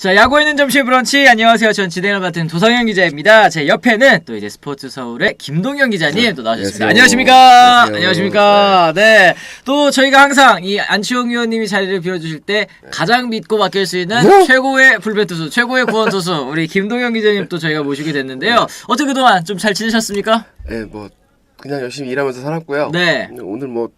자, 야구에 있는 점심 브런치. 안녕하세요. 전 진행을 맡은 도성현 기자입니다. 제 옆에는 또 이제 스포츠 서울의 김동현 기자님 또 나와주셨습니다. 안녕하십니까? 안녕하십니까? 네. 또 저희가 항상 이 안치홍 의원님이 자리를 비워주실 때 가장 믿고 맡길 수 있는 최고의 불펜 투수, 최고의 구원 투수 우리 김동현 기자님 또 저희가 모시게 됐는데요. 어떻게 그동안 좀 잘 지내셨습니까? 네, 뭐 그냥 열심히 일하면서 살았고요. 네. 오늘 뭐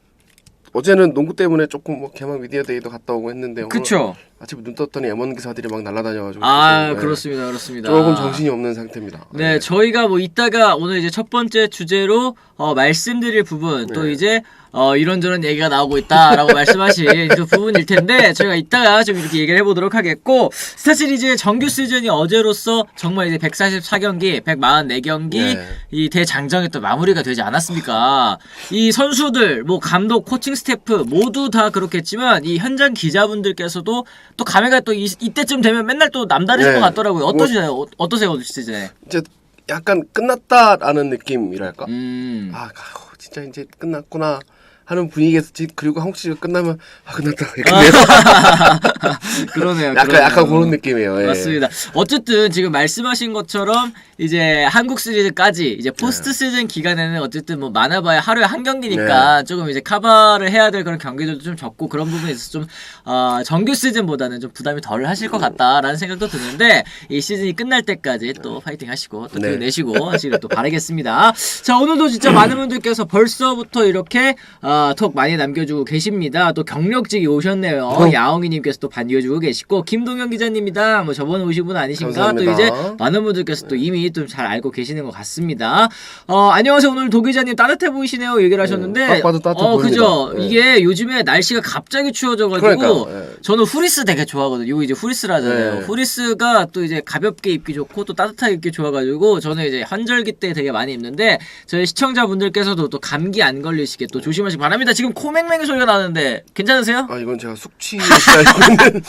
어제는 농구 때문에 조금 뭐 개막 미디어 데이도 갔다 오고 했는데 그쵸. 아침에 눈 떴더니 M1 기사들이 막 날아다녀가지고 네. 그렇습니다. 조금 정신이 없는 상태입니다. 네, 저희가 뭐 이따가 오늘 이제 첫 번째 주제로 말씀드릴 부분 또 이제 이런저런 얘기가 나오고 있다라고 말씀하신 그 부분일 텐데 저희가 이따가 좀 이렇게 얘기를 해보도록 하겠고, 사실 이제 정규 시즌이 어제로서 정말 이제 144경기, 144경기 이 대장정이 또 마무리가 되지 않았습니까? 이 선수들, 뭐 감독, 코칭 스태프 모두 다 그렇겠지만 이 현장 기자분들께서도 또 감회가 또 이때쯤 되면 맨날 또 남다르실 것 같더라고요. 어떠시나요? 어떠세요, 시즌에? 이제 약간 끝났다라는 느낌이랄까? 진짜 이제 끝났구나 하는 분위기에서, 그리고 한국 시리즈 끝나면 끝났다 그러네요. 약간 그런 느낌이에요. 예. 맞습니다. 어쨌든 지금 말씀하신 것처럼 이제 한국 시리즈까지 이제 포스트 시즌 기간에는 어쨌든 뭐 많아봐야 하루에 한 경기니까 조금 이제 커버를 해야 될 그런 경기들도 좀 적고 그런 부분에 있어서 좀 정규 시즌보다는 좀 부담이 덜 하실 것 같다라는 생각도 드는데, 이 시즌이 끝날 때까지 또 파이팅 하시고 또 내시고 하시길 또 바라겠습니다. 자, 오늘도 진짜 많은 분들께서 벌써부터 이렇게 톡 많이 남겨주고 계십니다. 또 경력직이 오셨네요. 야옹이님께서 또 반겨주고 계시고, 김동현 기자님이다. 뭐 저번에 오신 분 아니신가? 감사합니다. 또 이제 많은 분들께서 또 이미 좀 잘 알고 계시는 것 같습니다. 안녕하세요. 오늘 도 기자님 따뜻해 보이시네요. 얘기를 하셨는데, 딱 봐도 따뜻해 보입니다. 그죠? 이게 요즘에 날씨가 갑자기 추워져가지고 저는 후리스 되게 좋아하거든요. 이거 이제 후리스라 하잖아요. 후리스가 또 이제 가볍게 입기 좋고 또 따뜻하게 입기 좋아가지고 저는 이제 한절기 때 되게 많이 입는데, 저희 시청자분들께서도 또 감기 안 걸리시게 또 조심하시기 바랍니다. 지금 코맹맹 소리가 나는데 괜찮으세요? 이건 제가 숙취 시달리고 있는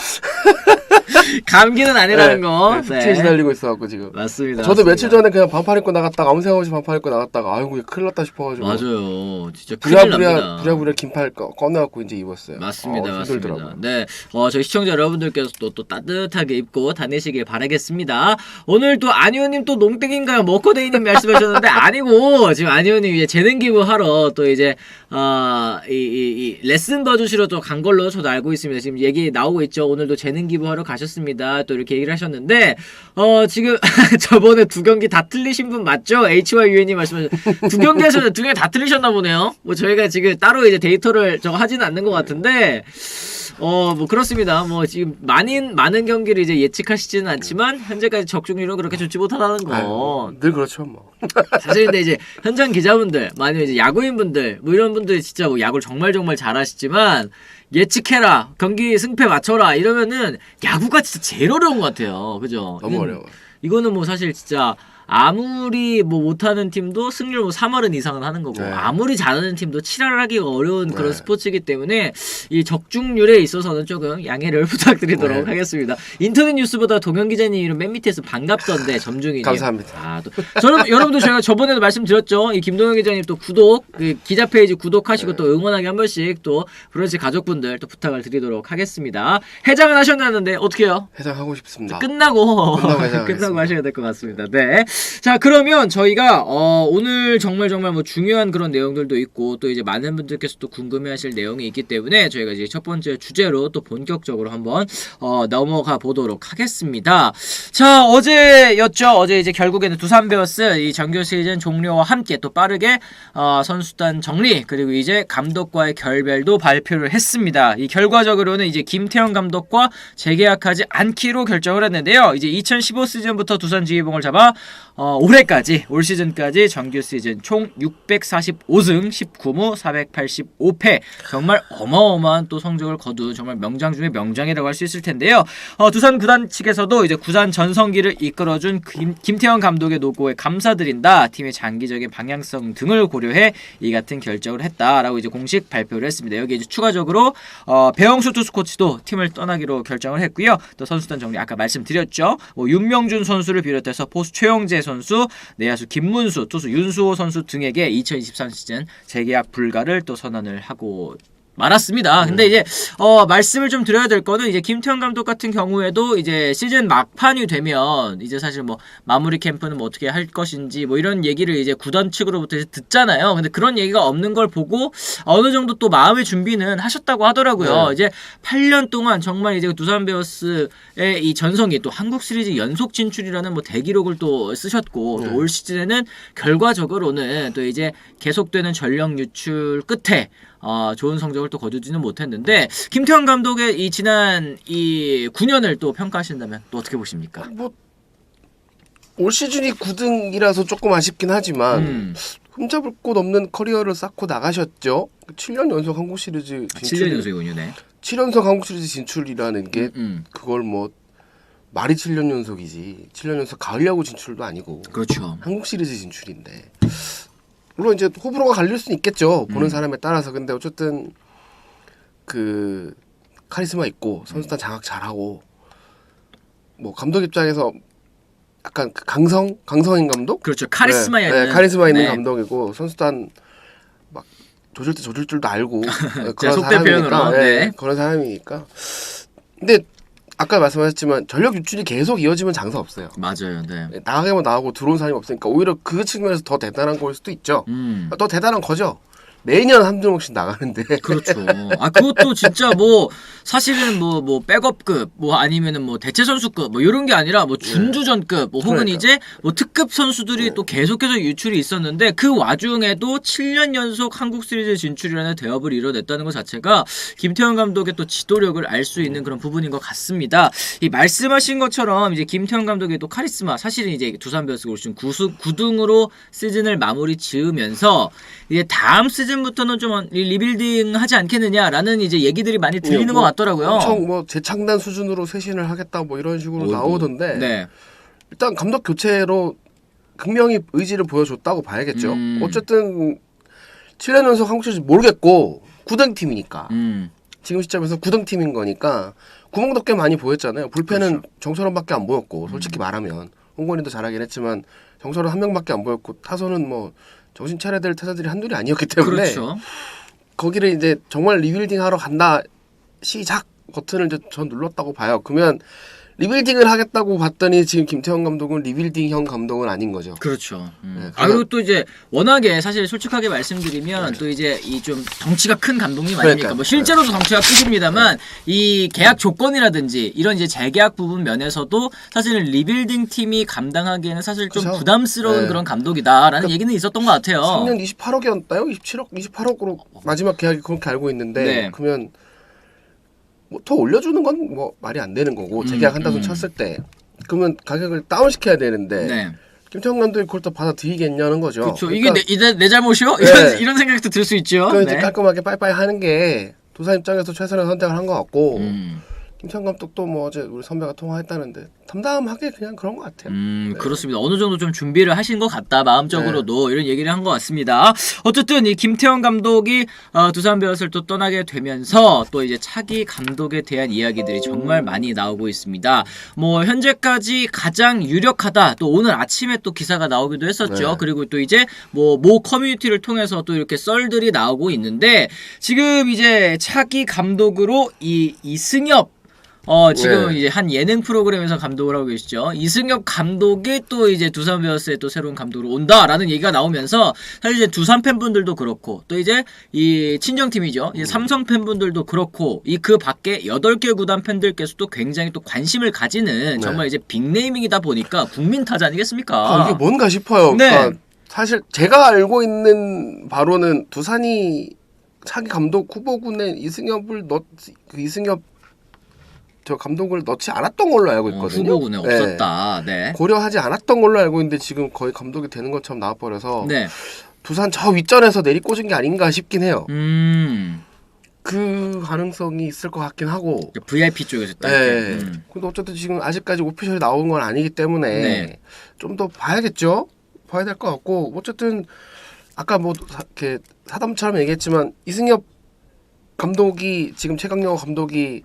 감기는 아니라는 거. 숙취에 시달리고 있어갖고 지금. 맞습니다. 저도 며칠 전에 그냥 반팔 입고 나갔다가 아무 생각 없이 반팔 입고 나갔다가 아이고 큰일 났다 싶어가지고. 맞아요. 진짜 큰일 납니다. 부랴부랴 긴팔 꺼내갖고 이제 입었어요. 맞습니다. 힘들더라고요. 네. 저희 시청자 여러분들께서도 또 따뜻하게 입고 다니시길 바라겠습니다. 오늘 또 안희원님 또 농땡인가요? 먹거데이님 말씀하셨는데 아니고, 지금 안희원님 이제 재능 기부하러 또 이제 이 레슨 봐주시러 또 간 걸로 저도 알고 있습니다. 지금 얘기 나오고 있죠. 오늘도 재능 기부하러 가셨습니다. 또 이렇게 얘기를 하셨는데, 지금 저번에 2경기 다 틀리신 분 맞죠? HYUN님 말씀하셨 2경기 하셨는데 2경기 다 틀리셨나 보네요. 뭐 저희가 지금 따로 이제 데이터를 저거 하지는 않는 것 같은데, 뭐 그렇습니다. 뭐 지금 많은 경기를 이제 예측하시지는 않지만 현재까지 적중률은 그렇게 좋지 못하다는 거. 늘 그렇죠 뭐. 사실 근데 이제 현장 기자분들, 많이 이제 야구인분들, 뭐 이런 분들 진짜 뭐 야구를 정말 잘하시지만 예측해라, 경기 승패 맞춰라 이러면은 야구가 진짜 제일 어려운 것 같아요. 그죠? 너무 어려워요. 이거는 뭐 사실 진짜 아무리 뭐 못하는 팀도 승률 뭐 3할은 이상은 하는 거고, 아무리 잘하는 팀도 7할 하기가 어려운 그런 스포츠이기 때문에 이 적중률에 있어서는 조금 양해를 부탁드리도록 하겠습니다. 인터넷 뉴스보다 동현 기자님 이름 맨 밑에서 반갑던데 점중이님. 감사합니다. 또 여러분도 제가 저번에도 말씀드렸죠. 이 김동현 기자님 또 구독, 그 기자 페이지 구독하시고 또 응원하기 한 번씩 또 브런치 가족분들 또 부탁을 드리도록 하겠습니다. 해장은 하셨나는데 어떻게 해요? 해장하고 싶습니다. 끝나고 하셔야 될 것 같습니다. 네. 자, 그러면 저희가 오늘 정말 뭐 중요한 그런 내용들도 있고 또 이제 많은 분들께서 또 궁금해하실 내용이 있기 때문에 저희가 이제 첫 번째 주제로 또 본격적으로 한번 넘어가 보도록 하겠습니다. 자, 어제였죠. 어제 이제 결국에는 두산 베어스 이 정규 시즌 종료와 함께 또 빠르게 선수단 정리, 그리고 이제 감독과의 결별도 발표를 했습니다. 이 결과적으로는 이제 김태형 감독과 재계약하지 않기로 결정을 했는데요. 이제 2015 시즌부터 두산 지휘봉을 잡아 올해까지, 올 시즌까지 정규 시즌 총 645승 19무 485패, 정말 어마어마한 또 성적을 거둔 정말 명장 중에 명장이라고 할 수 있을 텐데요. 두산 구단 측에서도 이제 구단 전성기를 이끌어준 김태형 감독의 노고에 감사드린다, 팀의 장기적인 방향성 등을 고려해 이 같은 결정을 했다라고 이제 공식 발표를 했습니다. 여기 이제 추가적으로 배영수 투수 코치도 팀을 떠나기로 결정을 했고요. 또 선수단 정리 아까 말씀드렸죠. 뭐 윤명준 선수를 비롯해서 포수 최영재 선수, 내야수 김문수, 투수 윤수호 선수 등에게 2023 시즌 재계약 불가를 또 선언을 하고 많았습니다. 근데 이제 말씀을 좀 드려야 될 거는 이제 김태형 감독 같은 경우에도 이제 시즌 막판이 되면 이제 사실 뭐 마무리 캠프는 뭐 어떻게 할 것인지 뭐 이런 얘기를 이제 구단 측으로부터 이제 듣잖아요. 근데 그런 얘기가 없는 걸 보고 어느 정도 또 마음의 준비는 하셨다고 하더라고요. 이제 8년 동안 정말 이제 두산 베어스의 이 전성기 또 한국 시리즈 연속 진출이라는 뭐 대기록을 또 쓰셨고 또 올 시즌에는 결과적으로는 또 이제 계속되는 전력 유출 끝에 좋은 성적을 또 거두지는 못했는데 김태형 감독의 이 지난 이 9년을 또 평가하신다면 또 어떻게 보십니까? 뭐 올 시즌이 9등이라서 조금 아쉽긴 하지만 흠잡을 곳 없는 커리어를 쌓고 나가셨죠. 7년 연속 한국 시리즈 진출. 7년 연속이군요. 네. 7연속 한국 시리즈 진출이라는 게 그걸 뭐 말이 7년 연속이지 7년 연속 가을 야구 진출도 아니고 그렇죠. 한국 시리즈 진출인데 물론 이제 호불호가 갈릴 수는 있겠죠. 보는 사람에 따라서. 근데 어쨌든 그 카리스마 있고 선수단 장악 잘하고 뭐 감독 입장에서 약간 그 강성인 감독? 그렇죠. 카리스마 있는 카리스마 있는 감독이고 선수단 막 조질 때 조질 줄도 알고 그런 사람이니까. 그런 사람이니까. 근데 아까 말씀하셨지만 전력 유출이 계속 이어지면 장사 없어요. 맞아요. 네. 나가게만 나가고 들어온 사람이 없으니까 오히려 그 측면에서 더 대단한 거일 수도 있죠. 더 대단한 거죠. 매년 한두 명씩 나가는데. 그렇죠. 그것도 진짜 뭐 사실은 뭐 백업급 뭐 아니면은 뭐 대체 선수급 뭐 이런 게 아니라 뭐 준주전급 뭐 혹은 이제 뭐 특급 선수들이 또 계속해서 유출이 있었는데 그 와중에도 7년 연속 한국 시리즈 진출이라는 대업을 이뤄냈다는 것 자체가 김태형 감독의 또 지도력을 알 수 있는 그런 부분인 것 같습니다. 이 말씀하신 것처럼 이제 김태형 감독의 또 카리스마 사실은 이제 두산 베어스가 올 시즌 9등으로 시즌을 마무리 지으면서 이제 다음 시즌부터는 좀 리빌딩 하지 않겠느냐라는 이제 얘기들이 많이 들리는 것 같더라고요. 엄청 뭐 재창단 수준으로 쇄신을 하겠다 뭐 이런 식으로 나오던데. 네. 일단 감독 교체로 극명히 의지를 보여줬다고 봐야겠죠. 어쨌든 7년 연속 한국 시리즈 모르겠고 9등 팀이니까. 지금 시점에서 9등 팀인 거니까 구멍도 꽤 많이 보였잖아요. 불펜은 그렇죠. 정철원밖에 안 보였고 솔직히 말하면 홍건희도 잘하긴 했지만 정철원 한 명밖에 안 보였고 타선은 뭐 정신 차려야 될 타자들이 한둘이 아니었기 때문에 그렇죠. 거기를 이제 정말 리빌딩 하러 간다 시작 버튼을 이제 전 눌렀다고 봐요. 그러면 리빌딩을 하겠다고 봤더니 지금 김태형 감독은 리빌딩형 감독은 아닌 거죠. 그렇죠. 그리고 또 이제 워낙에 사실 솔직하게 말씀드리면 또 이제 이 좀 덩치가 큰 감독님 아닙니까? 뭐 실제로도 덩치가 크십니다만 이 계약 조건이라든지 이런 이제 재계약 부분 면에서도 사실은 리빌딩 팀이 감당하기에는 사실 좀 그렇죠. 부담스러운 그런 감독이다라는 얘기는 있었던 것 같아요. 3년 28억이었나요? 27억, 28억으로 마지막 계약이 그렇게 알고 있는데 그러면 뭐 더 올려주는 건 뭐 말이 안 되는 거고 재계약한다고 쳤을 때 그러면 가격을 다운 시켜야 되는데 김태형 감독이 그걸 또 받아들이겠냐는 거죠. 그렇죠. 그러니까 이게 내 잘못이요? 이런 생각도 들 수 있죠. 그 이제 깔끔하게 빠이빠이 하는 게 두산 입장에서 최선의 선택을 한 것 같고 김태형 감독도 뭐 어제 우리 선배가 통화했다는데 담담하게 그냥 그런 것 같아요. 그렇습니다. 어느 정도 좀 준비를 하신 것 같다 마음적으로도 이런 얘기를 한 것 같습니다. 어쨌든 이 김태형 감독이 두산 베어스를 또 떠나게 되면서 또 이제 차기 감독에 대한 이야기들이 정말 많이 나오고 있습니다. 뭐 현재까지 가장 유력하다. 또 오늘 아침에 또 기사가 나오기도 했었죠. 그리고 또 이제 뭐 모 커뮤니티를 통해서 또 이렇게 썰들이 나오고 있는데 지금 이제 차기 감독으로 이승엽 지금 이제 한 예능 프로그램에서 감독을 하고 계시죠. 이승엽 감독이 또 이제 두산 베어스의 또 새로운 감독으로 온다라는 얘기가 나오면서 사실 이제 두산 팬분들도 그렇고 또 이제 이 친정팀이죠. 이제 삼성 팬분들도 그렇고 이 그 밖에 8개 구단 팬들께서도 굉장히 또 관심을 가지는 정말 이제 빅네이밍이다 보니까 국민 타자 아니겠습니까? 이게 뭔가 싶어요. 그러니까 사실 제가 알고 있는 바로는 두산이 차기 감독 후보군에 이승엽 저 감독을 넣지 않았던 걸로 알고 있거든요. 후보군에 없었다. 고려하지 않았던 걸로 알고 있는데 지금 거의 감독이 되는 것처럼 나와버려서 두산 저 윗전에서 내리꽂은 게 아닌가 싶긴 해요. 그 가능성이 있을 것 같긴 하고. VIP 쪽에서 딱. 근데 어쨌든 지금 아직까지 오피셜이 나온 건 아니기 때문에 좀 더 봐야겠죠. 봐야 될 것 같고 어쨌든 아까 뭐 이렇게 사담처럼 얘기했지만 이승엽 감독이 지금 최강영호 감독이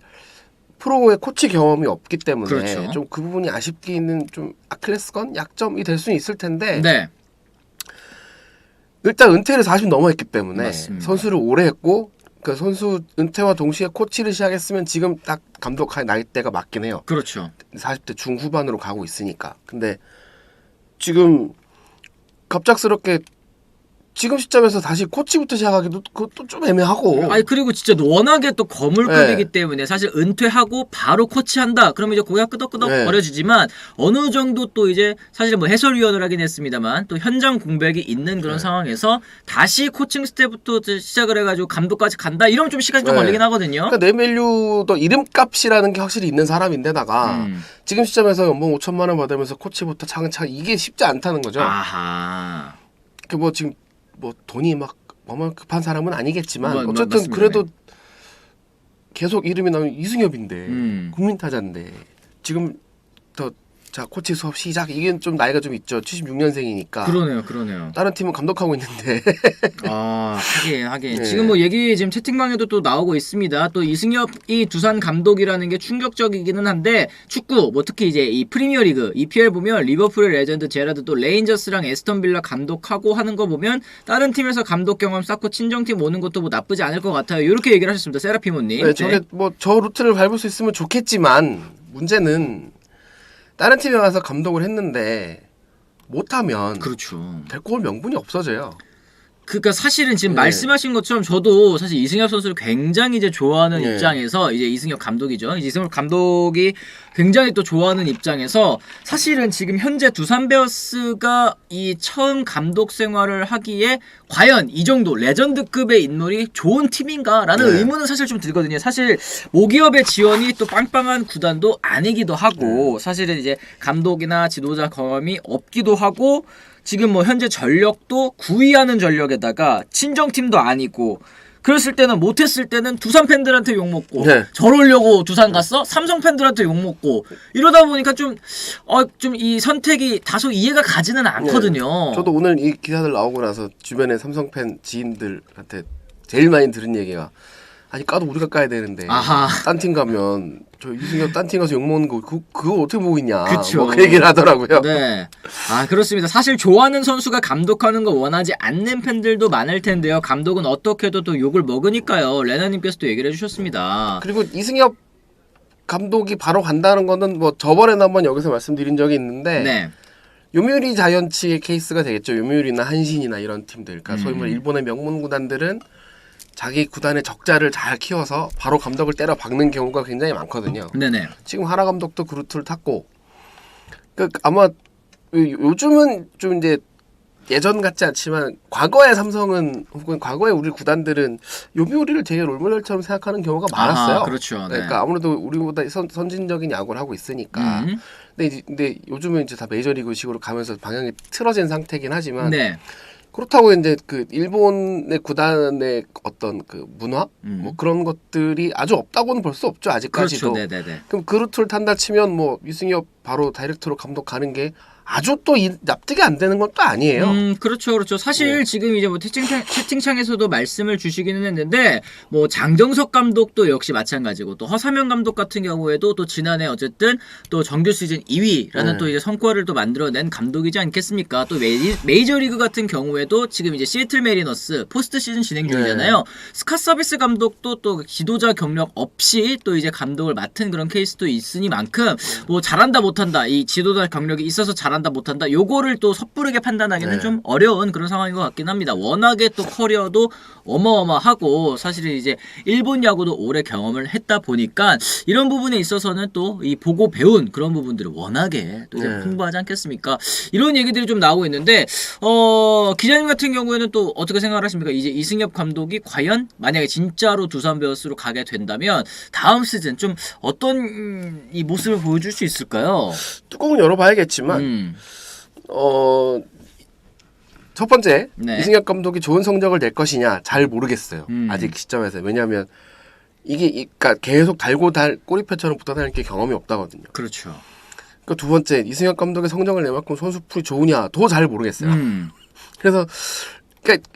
프로의 코치 경험이 없기 때문에 좀 그 부분이 아쉽기는 좀 아킬레스건 약점이 될 수는 있을 텐데 일단 은퇴를 40 넘어 했기 때문에 선수를 오래 했고 그 선수 은퇴와 동시에 코치를 시작했으면 지금 딱 감독할 나이대가 맞긴 해요. 그렇죠. 40대 중후반으로 가고 있으니까. 근데 지금 갑작스럽게 지금 시점에서 다시 코치부터 시작하기도 그것도 좀 애매하고. 아니 그리고 진짜 워낙에 또 거물급이기 네. 때문에 사실 은퇴하고 바로 코치한다. 그러면 이제 고개가 끄덕끄덕 네. 거려지지만 어느 정도 또 이제 사실 뭐 해설위원을 하긴 했습니다만 또 현장 공백이 있는 그런 네. 상황에서 다시 코칭 스텝부터 시작을 해가지고 감독까지 간다. 이러면 좀 시간이 좀 네. 걸리긴 하거든요. 그러니까 네멜류도 이름값이라는 게 확실히 있는 사람인데다가 지금 시점에서 연봉 5천만 원 받으면서 코치부터 차근차근 이게 쉽지 않다는 거죠. 아하. 그 뭐 지금 뭐 돈이 막 어마어마 급한 사람은 아니겠지만 어쨌든 맞습니다. 그래도 계속 이름이 나오는 이승엽인데 음. 국민 타자인데 지금 자 코치 수업 시작 이게 좀 나이가 좀 있죠. 76년생이니까 그러네요. 다른 팀은 감독하고 있는데 아, 하긴. 네. 지금 뭐 얘기 지금 채팅방에도 또 나오고 있습니다. 또 이승엽이 두산 감독이라는 게 충격적이기는 한데 축구 뭐 특히 이제 이 프리미어리그 EPL 보면 리버풀의 레전드 제라드 또 레인저스랑 에스턴 빌라 감독하고 하는 거 보면 다른 팀에서 감독 경험 쌓고 친정팀 오는 것도 뭐 나쁘지 않을 것 같아요. 이렇게 얘기를 하셨습니다. 세라피모님. 네, 저게 뭐 저 루트를 밟을 수 있으면 좋겠지만 문제는 다른 팀에 가서 감독을 했는데 못하면 그렇죠. 데리고 올 명분이 없어져요. 그러니까 사실은 지금 네. 말씀하신 것처럼 저도 사실 이승엽 선수를 굉장히 이제 좋아하는 네. 입장에서 이제 이승엽 감독이죠. 이제 이승엽 감독이 굉장히 또 좋아하는 입장에서 사실은 지금 현재 두산 베어스가 이 처음 감독 생활을 하기에 과연 이 정도 레전드급의 인물이 좋은 팀인가라는 네. 의문은 사실 좀 들거든요. 사실 모기업의 지원이 또 빵빵한 구단도 아니기도 하고 사실은 이제 감독이나 지도자 경험이 없기도 하고 지금 뭐 현재 전력도 구위하는 전력에다가 친정팀도 아니고 그랬을 때는 못했을 때는 두산 팬들한테 욕먹고 네. 저러려고 두산 갔어? 삼성 팬들한테 욕먹고 이러다 보니까 좀 이 선택이 다소 이해가 가지는 않거든요. 저도 오늘 이 기사들 나오고 나서 주변에 삼성 팬 지인들한테 제일 많이 들은 얘기가 아니 까도 우리가 까야 되는데 아하. 딴 팀 가면 저 이승엽 딴 팀 가서 욕먹는 거 그거 어떻게 보고 있냐 그쵸. 뭐 그 얘기를 하더라고요. 네. 아, 그렇습니다. 사실 좋아하는 선수가 감독하는 거 원하지 않는 팬들도 많을 텐데요. 감독은 어떻게도 또 욕을 먹으니까요. 레나님께서도 얘기를 해주셨습니다. 그리고 이승엽 감독이 바로 간다는 거는 뭐 저번에는 한번 여기서 말씀드린 적이 있는데 네. 요미우리 자이언츠의 케이스가 되겠죠. 요미우리나 한신이나 이런 팀들 그러니까 소위 말해 일본의 명문 구단들은 자기 구단의 적자를 잘 키워서 바로 감독을 때려 박는 경우가 굉장히 많거든요. 네네. 지금 하나 감독도 그 루트를 탔고 아마 요즘은 좀 이제 예전 같지 않지만 과거의 삼성은 혹은 과거의 우리 구단들은 요미우리를 되게 롤모델처럼 생각하는 경우가 많았어요. 아하, 그렇죠. 네. 그러니까 아무래도 우리보다 선진적인 야구를 하고 있으니까. 근데 요즘은 이제 다 메이저리그식으로 가면서 방향이 틀어진 상태긴 하지만 네. 그렇다고 이제 그 일본의 구단의 어떤 그 문화 뭐 그런 것들이 아주 없다고는 볼 수 없죠 아직까지도. 그렇죠. 네네네. 그럼 그 루트를 탄다 치면 뭐 이승엽 바로 다이렉트로 감독 가는 게 아주 또 납득이 안 되는 건 또 아니에요. 그렇죠. 사실 지금 이제 뭐 채팅창에서도 말씀을 주시기는 했는데 뭐 장정석 감독도 역시 마찬가지고 또 허삼영 감독 같은 경우에도 또 지난해 어쨌든 또 정규 시즌 2위라는 또 이제 성과를 또 만들어낸 감독이지 않겠습니까? 또 메이저리그 같은 경우에도 지금 이제 시애틀 메리너스 포스트 시즌 진행 중이잖아요. 스카 서비스 감독도 또 지도자 경력 없이 또 이제 감독을 맡은 그런 케이스도 있으니만큼 뭐 잘한다 못한다 이 지도자 경력이 있어서 잘한다 못한다 요거를 또 섣부르게 판단하기는 좀 어려운 그런 상황인 것 같긴 합니다. 워낙에 또 커리어도 어마어마하고 사실은 이제 일본 야구도 오래 경험을 했다 보니까 이런 부분에 있어서는 또 이 보고 배운 그런 부분들을 워낙에 또 이제 풍부하지 않겠습니까? 이런 얘기들이 좀 나오고 있는데 기자님 같은 경우에는 또 어떻게 생각하십니까? 이제 이승엽 감독이 과연 만약에 진짜로 두산 베어스로 가게 된다면 다음 시즌 좀 어떤 이 모습을 보여줄 수 있을까요? 뚜껑은 열어봐야겠지만 첫 번째 이승엽 감독이 좋은 성적을 낼 것이냐 잘 모르겠어요. 아직 시점에서. 왜냐하면 이게 그러니까 계속 꼬리표처럼 붙어다닐 게 경험이 없다거든요. 그렇죠. 그러니까 두 번째 이승엽 감독의 성적을 낼 만큼 선수풀이 좋으냐도 잘 모르겠어요. 그래서 그러니까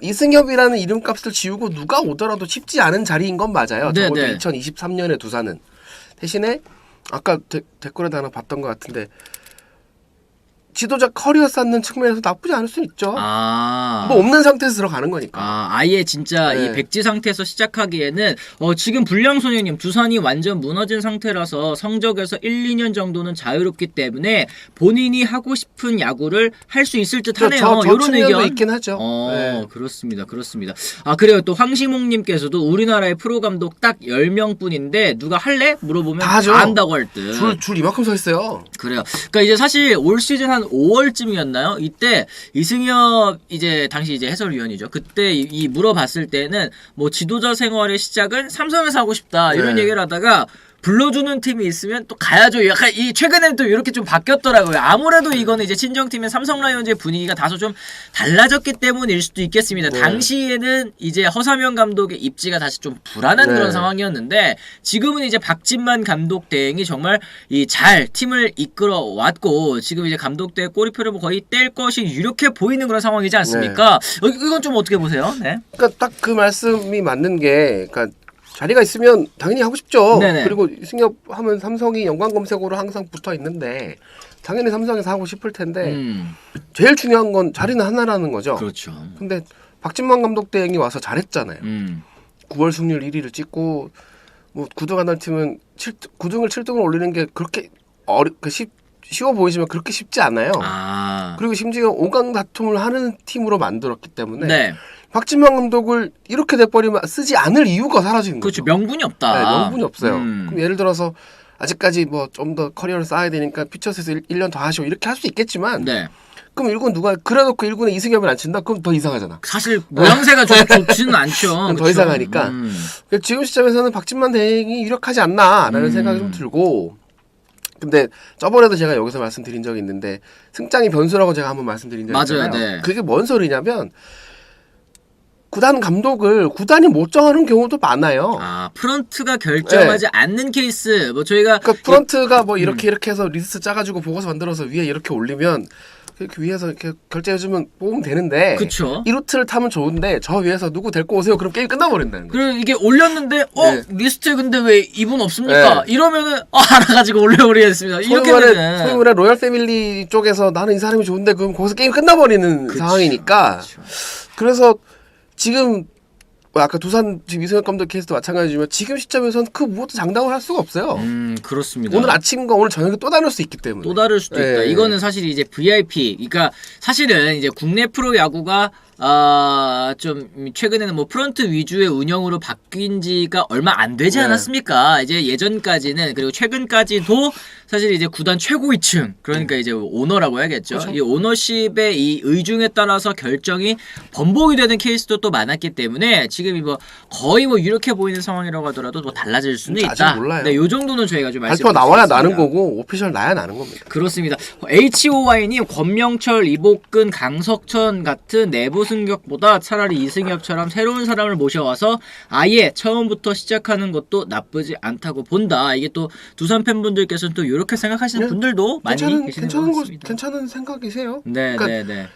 이승엽이라는 이름값을 지우고 누가 오더라도 쉽지 않은 자리인 건 맞아요. 적어도 2023년에 두산은. 대신에 아까 댓글에도 하나 봤던 것 같은데 지도자 커리어 쌓는 측면에서 나쁘지 않을 수 있죠. 뭐 없는 상태에서 들어가는 거니까. 아예 진짜 이 백지 상태에서 시작하기에는 지금 불량소녀님 두산이 완전 무너진 상태라서 성적에서 1, 2년 정도는 자유롭기 때문에 본인이 하고 싶은 야구를 할 수 있을 듯 하네요. 이런 의견 있긴 하죠. 그렇습니다. 그래요. 또 황시몽님께서도 우리나라의 프로 감독 딱 10명뿐인데 누가 할래? 물어보면 다 한다고 할 듯. 줄 이만큼 서 있어요. 그래요. 그러니까 이제 사실 올 시즌 한 5월쯤이었나요? 이때 이승엽 이제 당시 이제 해설위원이죠. 그때 이 물어봤을 때는 뭐 지도자 생활의 시작은 삼성에서 하고 싶다 이런 얘기를 하다가 불러주는 팀이 있으면 또 가야죠. 약간 이 최근에는 또 이렇게 좀 바뀌었더라고요. 아무래도 이거는 이제 친정팀인 삼성 라이온즈의 분위기가 다소 좀 달라졌기 때문일 수도 있겠습니다. 당시에는 이제 허삼영 감독의 입지가 다시 좀 불안한 그런 상황이었는데 지금은 이제 박진만 감독 대행이 정말 이 잘 팀을 이끌어 왔고 지금 이제 감독 대행 꼬리표를 거의 뗄 것이 유력해 보이는 그런 상황이지 않습니까? 이건 좀 어떻게 보세요? 네. 그러니까 딱 그 말씀이 맞는 게, 그러니까 자리가 있으면 당연히 하고 싶죠. 네네. 그리고 이승엽 하면 삼성이 연관 검색어로 항상 붙어 있는데 당연히 삼성에서 하고 싶을 텐데 제일 중요한 건 자리는 하나라는 거죠. 그렇죠. 근데 박진만 감독 대행이 와서 잘했잖아요. 9월 승률 1위를 찍고 뭐 9등 하는 팀은 9등을 7등을 올리는 게 그렇게 쉬워 보이지만 그렇게 쉽지 않아요. 그리고 심지어 5강 다툼을 하는 팀으로 만들었기 때문에 박진만 감독을 이렇게 돼버리면 쓰지 않을 이유가 사라지는 거죠. 그렇죠. 명분이 없다. 네, 명분이 없어요. 그럼 예를 들어서 아직까지 뭐 좀 더 커리어를 쌓아야 되니까 피처스에서 1년 더 하시오 이렇게 할 수 있겠지만 그럼 1군 누가 그래놓고 1군에 이승엽을 안 친다? 그럼 더 이상하잖아. 사실 모양새가 좋지는 않죠. 더 이상하니까 지금 시점에서는 박진만 대행이 유력하지 않나라는 생각이 좀 들고, 근데 저번에도 제가 여기서 말씀드린 적이 있는데 승장이 변수라고 제가 한번 말씀드린 적이 있잖아요. 맞아요. 그게 뭔 소리냐면 구단 감독을 구단이 못 정하는 경우도 많아요. 프런트가 결정하지 않는 케이스. 뭐 저희가 그러니까 프런트가 뭐 이렇게 해서 리스트 짜가지고 보고서 만들어서 위에 이렇게 올리면 이렇게 위에서 이렇게 결제해주면 뽑으면 되는데. 그쵸. 이 루트를 타면 좋은데 저 위에서 누구 데리고 오세요. 그럼 게임 끝나버린다는 거예요. 그리고 이게 올렸는데 리스트에 근데 왜 이분 없습니까? 이러면은 알아가지고 올려버리겠습니다. 이렇게 되면 소위 말해 로열 패밀리 쪽에서 나는 이 사람이 좋은데 그럼 거기서 게임 끝나버리는 상황이니까. 그래서 지금 아까 두산 지금 이승엽 감독 케이스도 마찬가지지만 지금 시점에서는 그 무엇도 장담을 할 수가 없어요. 그렇습니다. 오늘 아침과 오늘 저녁에 또 다를 수 있기 때문에. 또 다를 수도 있다. 이거는 사실 이제 VIP. 그러니까 사실은 이제 국내 프로 야구가 좀 최근에는 뭐 프런트 위주의 운영으로 바뀐 지가 얼마 안 되지 않았습니까? 이제 예전까지는 그리고 최근까지도 사실 이제 구단 최고위층 그러니까 이제 오너라고 해야겠죠. 그렇죠. 이 오너십의 이 의중에 따라서 결정이 번복이 되는 케이스도 또 많았기 때문에 지금이 뭐 거의 뭐 유력해 보이는 상황이라고 하더라도 뭐 달라질 수는 있다. 아직 몰라요. 네, 요 정도는 저희가 좀 발표 나와야 나는 거고 오피셜 나야 나는 겁니다. 그렇습니다. HOY님 권명철, 이복근, 강석천 같은 내부 승격보다 차라리 이승엽처럼 새로운 사람을 모셔와서 아예 처음부터 시작하는 것도 나쁘지 않다고 본다. 이게 또 두산 팬분들께서는 또 이렇게 생각하시는 분들도 많이 계시는 것 같습니다. 괜찮은 생각이세요. 네, 그러니까 네.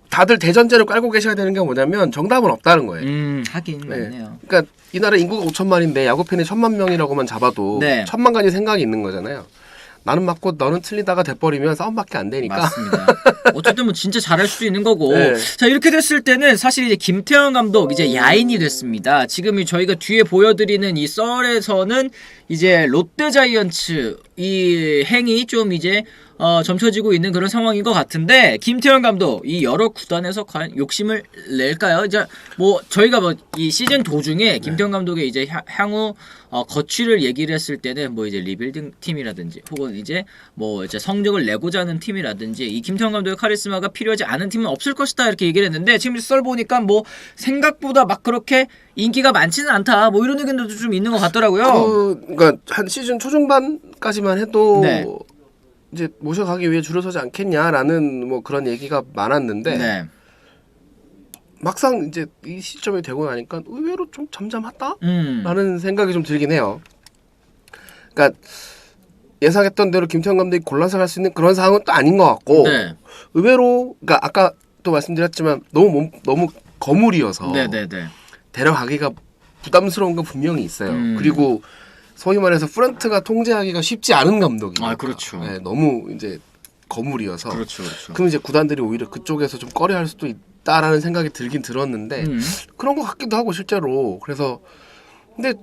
다들 대전제를 깔고 계셔야 되는 게 뭐냐면 정답은 없다는 거예요. 하긴 맞네요. 그러니까 이 나라 인구가 5천만인데 야구 팬이 1,000만 명이라고만 잡아도 1,000만 가지 생각이 있는 거잖아요. 나는 맞고 너는 틀리다가 돼버리면 싸움밖에 안 되니까. 맞습니다. 어쨌든 뭐 진짜 잘할 수도 있는 거고. 자, 이렇게 됐을 때는 사실 이제 김태형 감독 이제 야인이 됐습니다. 지금 저희가 뒤에 보여드리는 이 썰에서는 이제 롯데자이언츠 이 행이 좀 이제 점쳐지고 있는 그런 상황인 것 같은데 김태형 감독 이 여러 구단에서 과연 욕심을 낼까요? 이제 뭐 저희가 뭐 이 시즌 도중에 김태형 감독의 이제 향후 거취를 얘기를 했을 때는 뭐 이제 리빌딩 팀이라든지 혹은 이제 뭐 이제 성적을 내고자 하는 팀이라든지 이 김태형 감독의 카리스마가 필요하지 않은 팀은 없을 것이다 이렇게 얘기를 했는데 지금 썰 보니까 뭐 생각보다 막 그렇게 인기가 많지는 않다 뭐 이런 의견도 좀 있는 것 같더라고요. 그러니까 한 시즌 초중반까지만 해도 이제 모셔가기 위해 줄을 서지 않겠냐라는 뭐 그런 얘기가 많았는데 막상 이제 이 시점이 되고 나니까 의외로 좀 잠잠하다라는 생각이 좀 들긴 해요. 그러니까 예상했던 대로 김태형 감독이 골라서 갈 수 있는 그런 상황은 또 아닌 것 같고 의외로 그러니까 아까 또 말씀드렸지만 너무 거물이어서 데려가기가 부담스러운 건 분명히 있어요. 그리고 소위 말해서 프런트가 통제하기가 쉽지 않은 감독이에요. 그렇죠. 네, 너무 이제 거물이어서 그렇죠, 그렇죠. 그럼 이제 구단들이 오히려 그쪽에서 좀 꺼려할 수도 있다라는 생각이 들긴 들었는데 그런 것 같기도 하고 실제로. 그래서 근데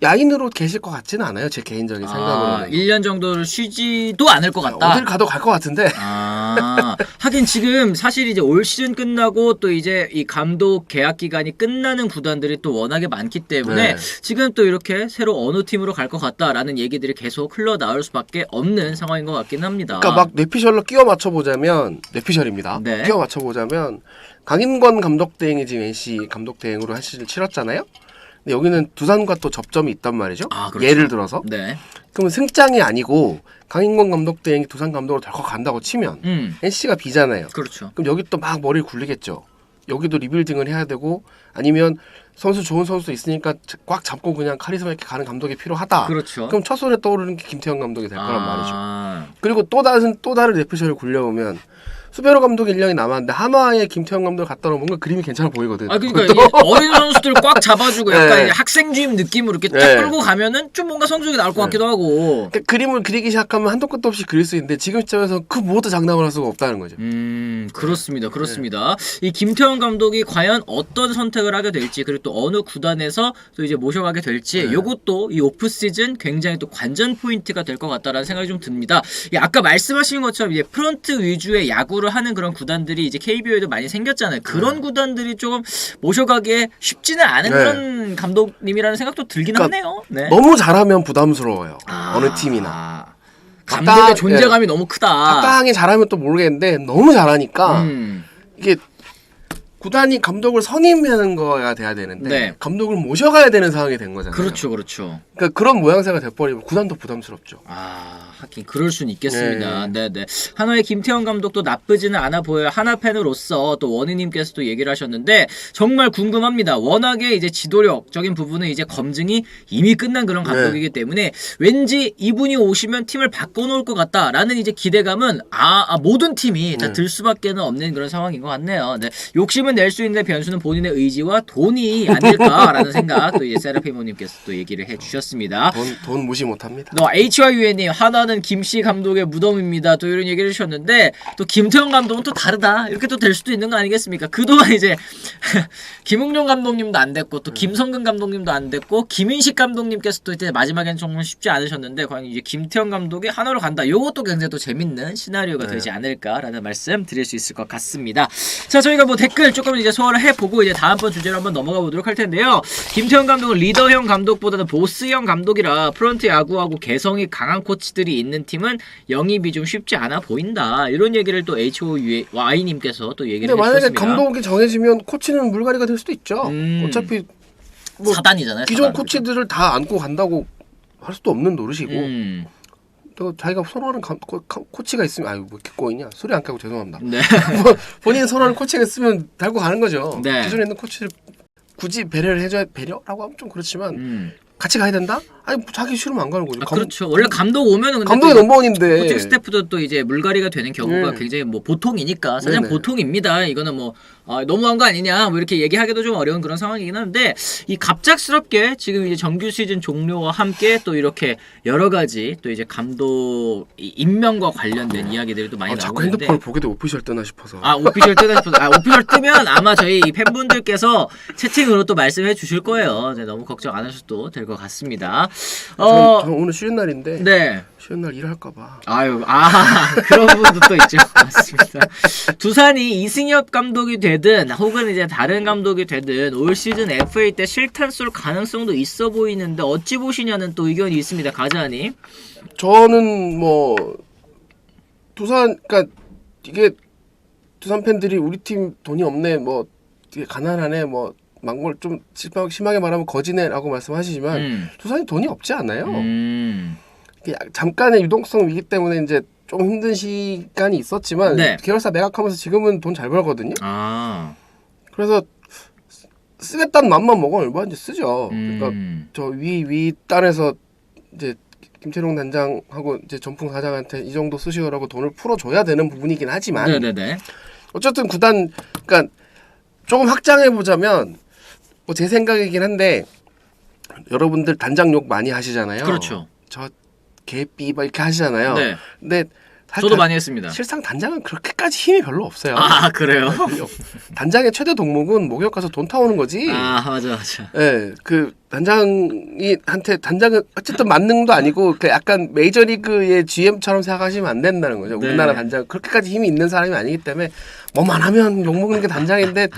야인으로 계실 것 같지는 않아요. 제 개인적인 생각으로는. 1년 정도를 쉬지도 않을 것 같다. 어딜 가도 갈 것 같은데. 하긴 지금 사실 이제 올 시즌 끝나고 또 이제 이 감독 계약 기간이 끝나는 구단들이 또 워낙에 많기 때문에 지금 또 이렇게 새로 어느 팀으로 갈 것 같다라는 얘기들이 계속 흘러나올 수밖에 없는 상황인 것 같긴 합니다. 그러니까 막 뇌피셜로 끼워 맞춰보자면 뇌피셜입니다. 네. 끼워 맞춰보자면 강인권 감독 대행이 지금 NC 감독 대행으로 한 시즌 치렀잖아요. 근데 여기는 두산과 또 접점이 있단 말이죠. 그렇죠. 예를 들어서. 네. 그러면 승장이 아니고 강인권 감독 대행이 두산 감독으로 덜컥 간다고 치면 NC가 B잖아요. 그렇죠. 그럼 여기 또 막 머리를 굴리겠죠. 여기도 리빌딩을 해야 되고 아니면 선수 좋은 선수 있으니까 꽉 잡고 그냥 카리스마 있게 가는 감독이 필요하다. 그렇죠. 그럼 첫 손에 떠오르는 게 김태형 감독이 될 거란 말이죠. 아. 그리고 또 다른 뇌피셜을 굴려보면 수베로 감독 1년이 남았는데 한화에 김태형 감독을 갖다 놓으면 뭔가 그림이 괜찮아 보이거든. 그러니까 이게 어린 선수들 꽉 잡아주고 약간 네. 학생 주임 느낌으로 이렇게 딱 네. 끌고 가면은 좀 뭔가 성적이 나올 것 같기도 하고. 그러니까 그림을 그리기 시작하면 한도 끝도 없이 그릴 수 있는데 지금 시점에서 그 모두 장담을 할 수가 없다는 거죠. 그렇습니다. 그렇습니다. 이 김태형 감독이 과연 어떤 선택을 하게 될지 그리고 또 어느 구단에서 또 이제 모셔가게 될지 요것도 이 오프 시즌 굉장히 또 관전 포인트가 될 것 같다라는 생각이 좀 듭니다. 아까 말씀하신 것처럼 이제 프런트 위주의 야구를 하는 그런 구단들이 이제 KBO에도 많이 생겼잖아요. 그런 구단들이 조금 모셔가기에 쉽지는 않은 그런 감독님이라는 생각도 들긴 하네요. 네. 너무 잘하면 부담스러워요. 어느 팀이나. 감독의 존재감이 너무 크다. 적당히 잘하면 또 모르겠는데 너무 잘하니까 이게 구단이 감독을 선임하는 거가 돼야 되는데 감독을 모셔가야 되는 상황이 된 거잖아요. 그렇죠, 그렇죠. 그러니까 그런 모양새가 돼버리면 구단도 부담스럽죠. 하긴 그럴 수는 있겠습니다. 네. 한화의 김태형 감독도 나쁘지는 않아 보여요. 한화 팬으로서 또 원희님께서도 얘기를 하셨는데 정말 궁금합니다. 워낙에 이제 지도력적인 부분은 이제 검증이 이미 끝난 그런 감독이기 때문에 왠지 이분이 오시면 팀을 바꿔놓을 것 같다라는 이제 기대감은 모든 팀이 다 들 수밖에는 없는 그런 상황인 것 같네요. 네. 욕심은 낼 수 있는데 변수는 본인의 의지와 돈이 아닐까라는 생각 또 이제 세라피모님께서 또 얘기를 해주셨습니다. 돈 무시 못합니다. HYUN님 하나는 김씨 감독의 무덤입니다. 또 이런 얘기를 해주셨는데 또 김태형 감독은 또 다르다 이렇게 또 될 수도 있는 거 아니겠습니까? 그동안 이제 김웅룡 감독님도 안 됐고 또 김성근 감독님도 안 됐고 김인식 감독님께서 또 이제 마지막엔 정말 쉽지 않으셨는데 과연 이제 김태형 감독이 한화로 간다. 이것도 굉장히 또 재밌는 시나리오가 되지 않을까라는 말씀 드릴 수 있을 것 같습니다. 자, 저희가 뭐 댓글 조금 이제 소화를 해보고 이제 다음번 주제로 한번 넘어가 보도록 할 텐데요. 김태형 감독은 리더형 감독보다는 보스형 감독이라 프런트 야구하고 개성이 강한 코치들이 있는 팀은 영입이 좀 쉽지 않아 보인다. 이런 얘기를 또 HOY님께서 또 얘기를 근데 해주셨습니다. 만약에 감독이 정해지면 코치는 물갈이가 될 수도 있죠. 어차피 뭐 사단이잖아요. 기존 사단. 코치들을 다 안고 간다고 할 수도 없는 노릇이고 또 자기가 선호하는 코치가 있으면 뭐 이렇게 꼬이냐 소리 안 까고 죄송합니다. 네. 뭐 본인 선호하는 코치가 있으면 달고 가는 거죠. 네. 기존에 있는 코치를 굳이 배려를 해줘야 배려라고 하면 좀 그렇지만 같이 가야 된다? 아니 자기 싫으면 안 가는 거죠. 그렇죠. 원래 감독 오면은 근데 감독이 넘버원인데 코칭 스태프도 또 이제 물갈이가 되는 경우가 굉장히 뭐 보통이니까 사실 보통입니다. 이거는 뭐 너무한 거 아니냐 뭐 이렇게 얘기하기도 좀 어려운 그런 상황이긴 한데 이 갑작스럽게 지금 이제 정규 시즌 종료와 함께 또 이렇게 여러 가지 또 이제 감독 임명과 관련된 이야기들이 또 많이 나오고 자꾸 있는데 핸드폰을 보게 돼 오피셜 뜨나 싶어서. 오피셜 뜨나 싶어서 오피셜 뜨면 아마 저희 팬분들께서 채팅으로 또 말씀해 주실 거예요. 네, 너무 걱정 안 하셔도 될 것 같습니다. 저는 오늘 쉬는 날인데 네. 쉬는 날 일할까봐. 그런 부분도 또 있죠. 맞습니다. 두산이 이승엽 감독이 되든 혹은 이제 다른 감독이 되든 올 시즌 FA 때 실탄 쏠 가능성도 있어 보이는데 어찌 보시냐는 또 의견이 있습니다. 가자니. 저는 뭐 그러니까 이게 두산 팬들이 우리 팀 돈이 없네, 뭐 되게 가난하네, 뭐 망골 좀 심하게 말하면 거지네라고 말씀하시지만 두산이 돈이 없지 않아요. 잠깐의 유동성 위기 때문에 이제 좀 힘든 시간이 있었지만 계열사 매각하면서 지금은 돈 잘 벌거든요. 그래서 쓰겠다는 맘만 먹으면 얼마든지 쓰죠. 그러니까 저 위 단에서 이제 김철용 단장하고 이제 전풍 사장한테 이 정도 쓰시오라고 돈을 풀어줘야 되는 부분이긴 하지만 어쨌든 구단 그러니까 조금 확장해 보자면 뭐 제 생각이긴 한데 여러분들 단장 욕 많이 하시잖아요. 그렇죠. 저 개삐 막 이렇게 하시잖아요. 근데 저도 많이 했습니다. 실상 단장은 그렇게까지 힘이 별로 없어요. 아 그래요? 단장의 최대 동목은 목욕 가서 돈 타오는 거지. 아 맞아. 예, 그 단장은 어쨌든 만능도 아니고 그 약간 메이저리그의 GM처럼 생각하시면 안 된다는 거죠. 네. 우리나라 단장 그렇게까지 힘이 있는 사람이 아니기 때문에 뭐만 하면 욕먹는 게 단장인데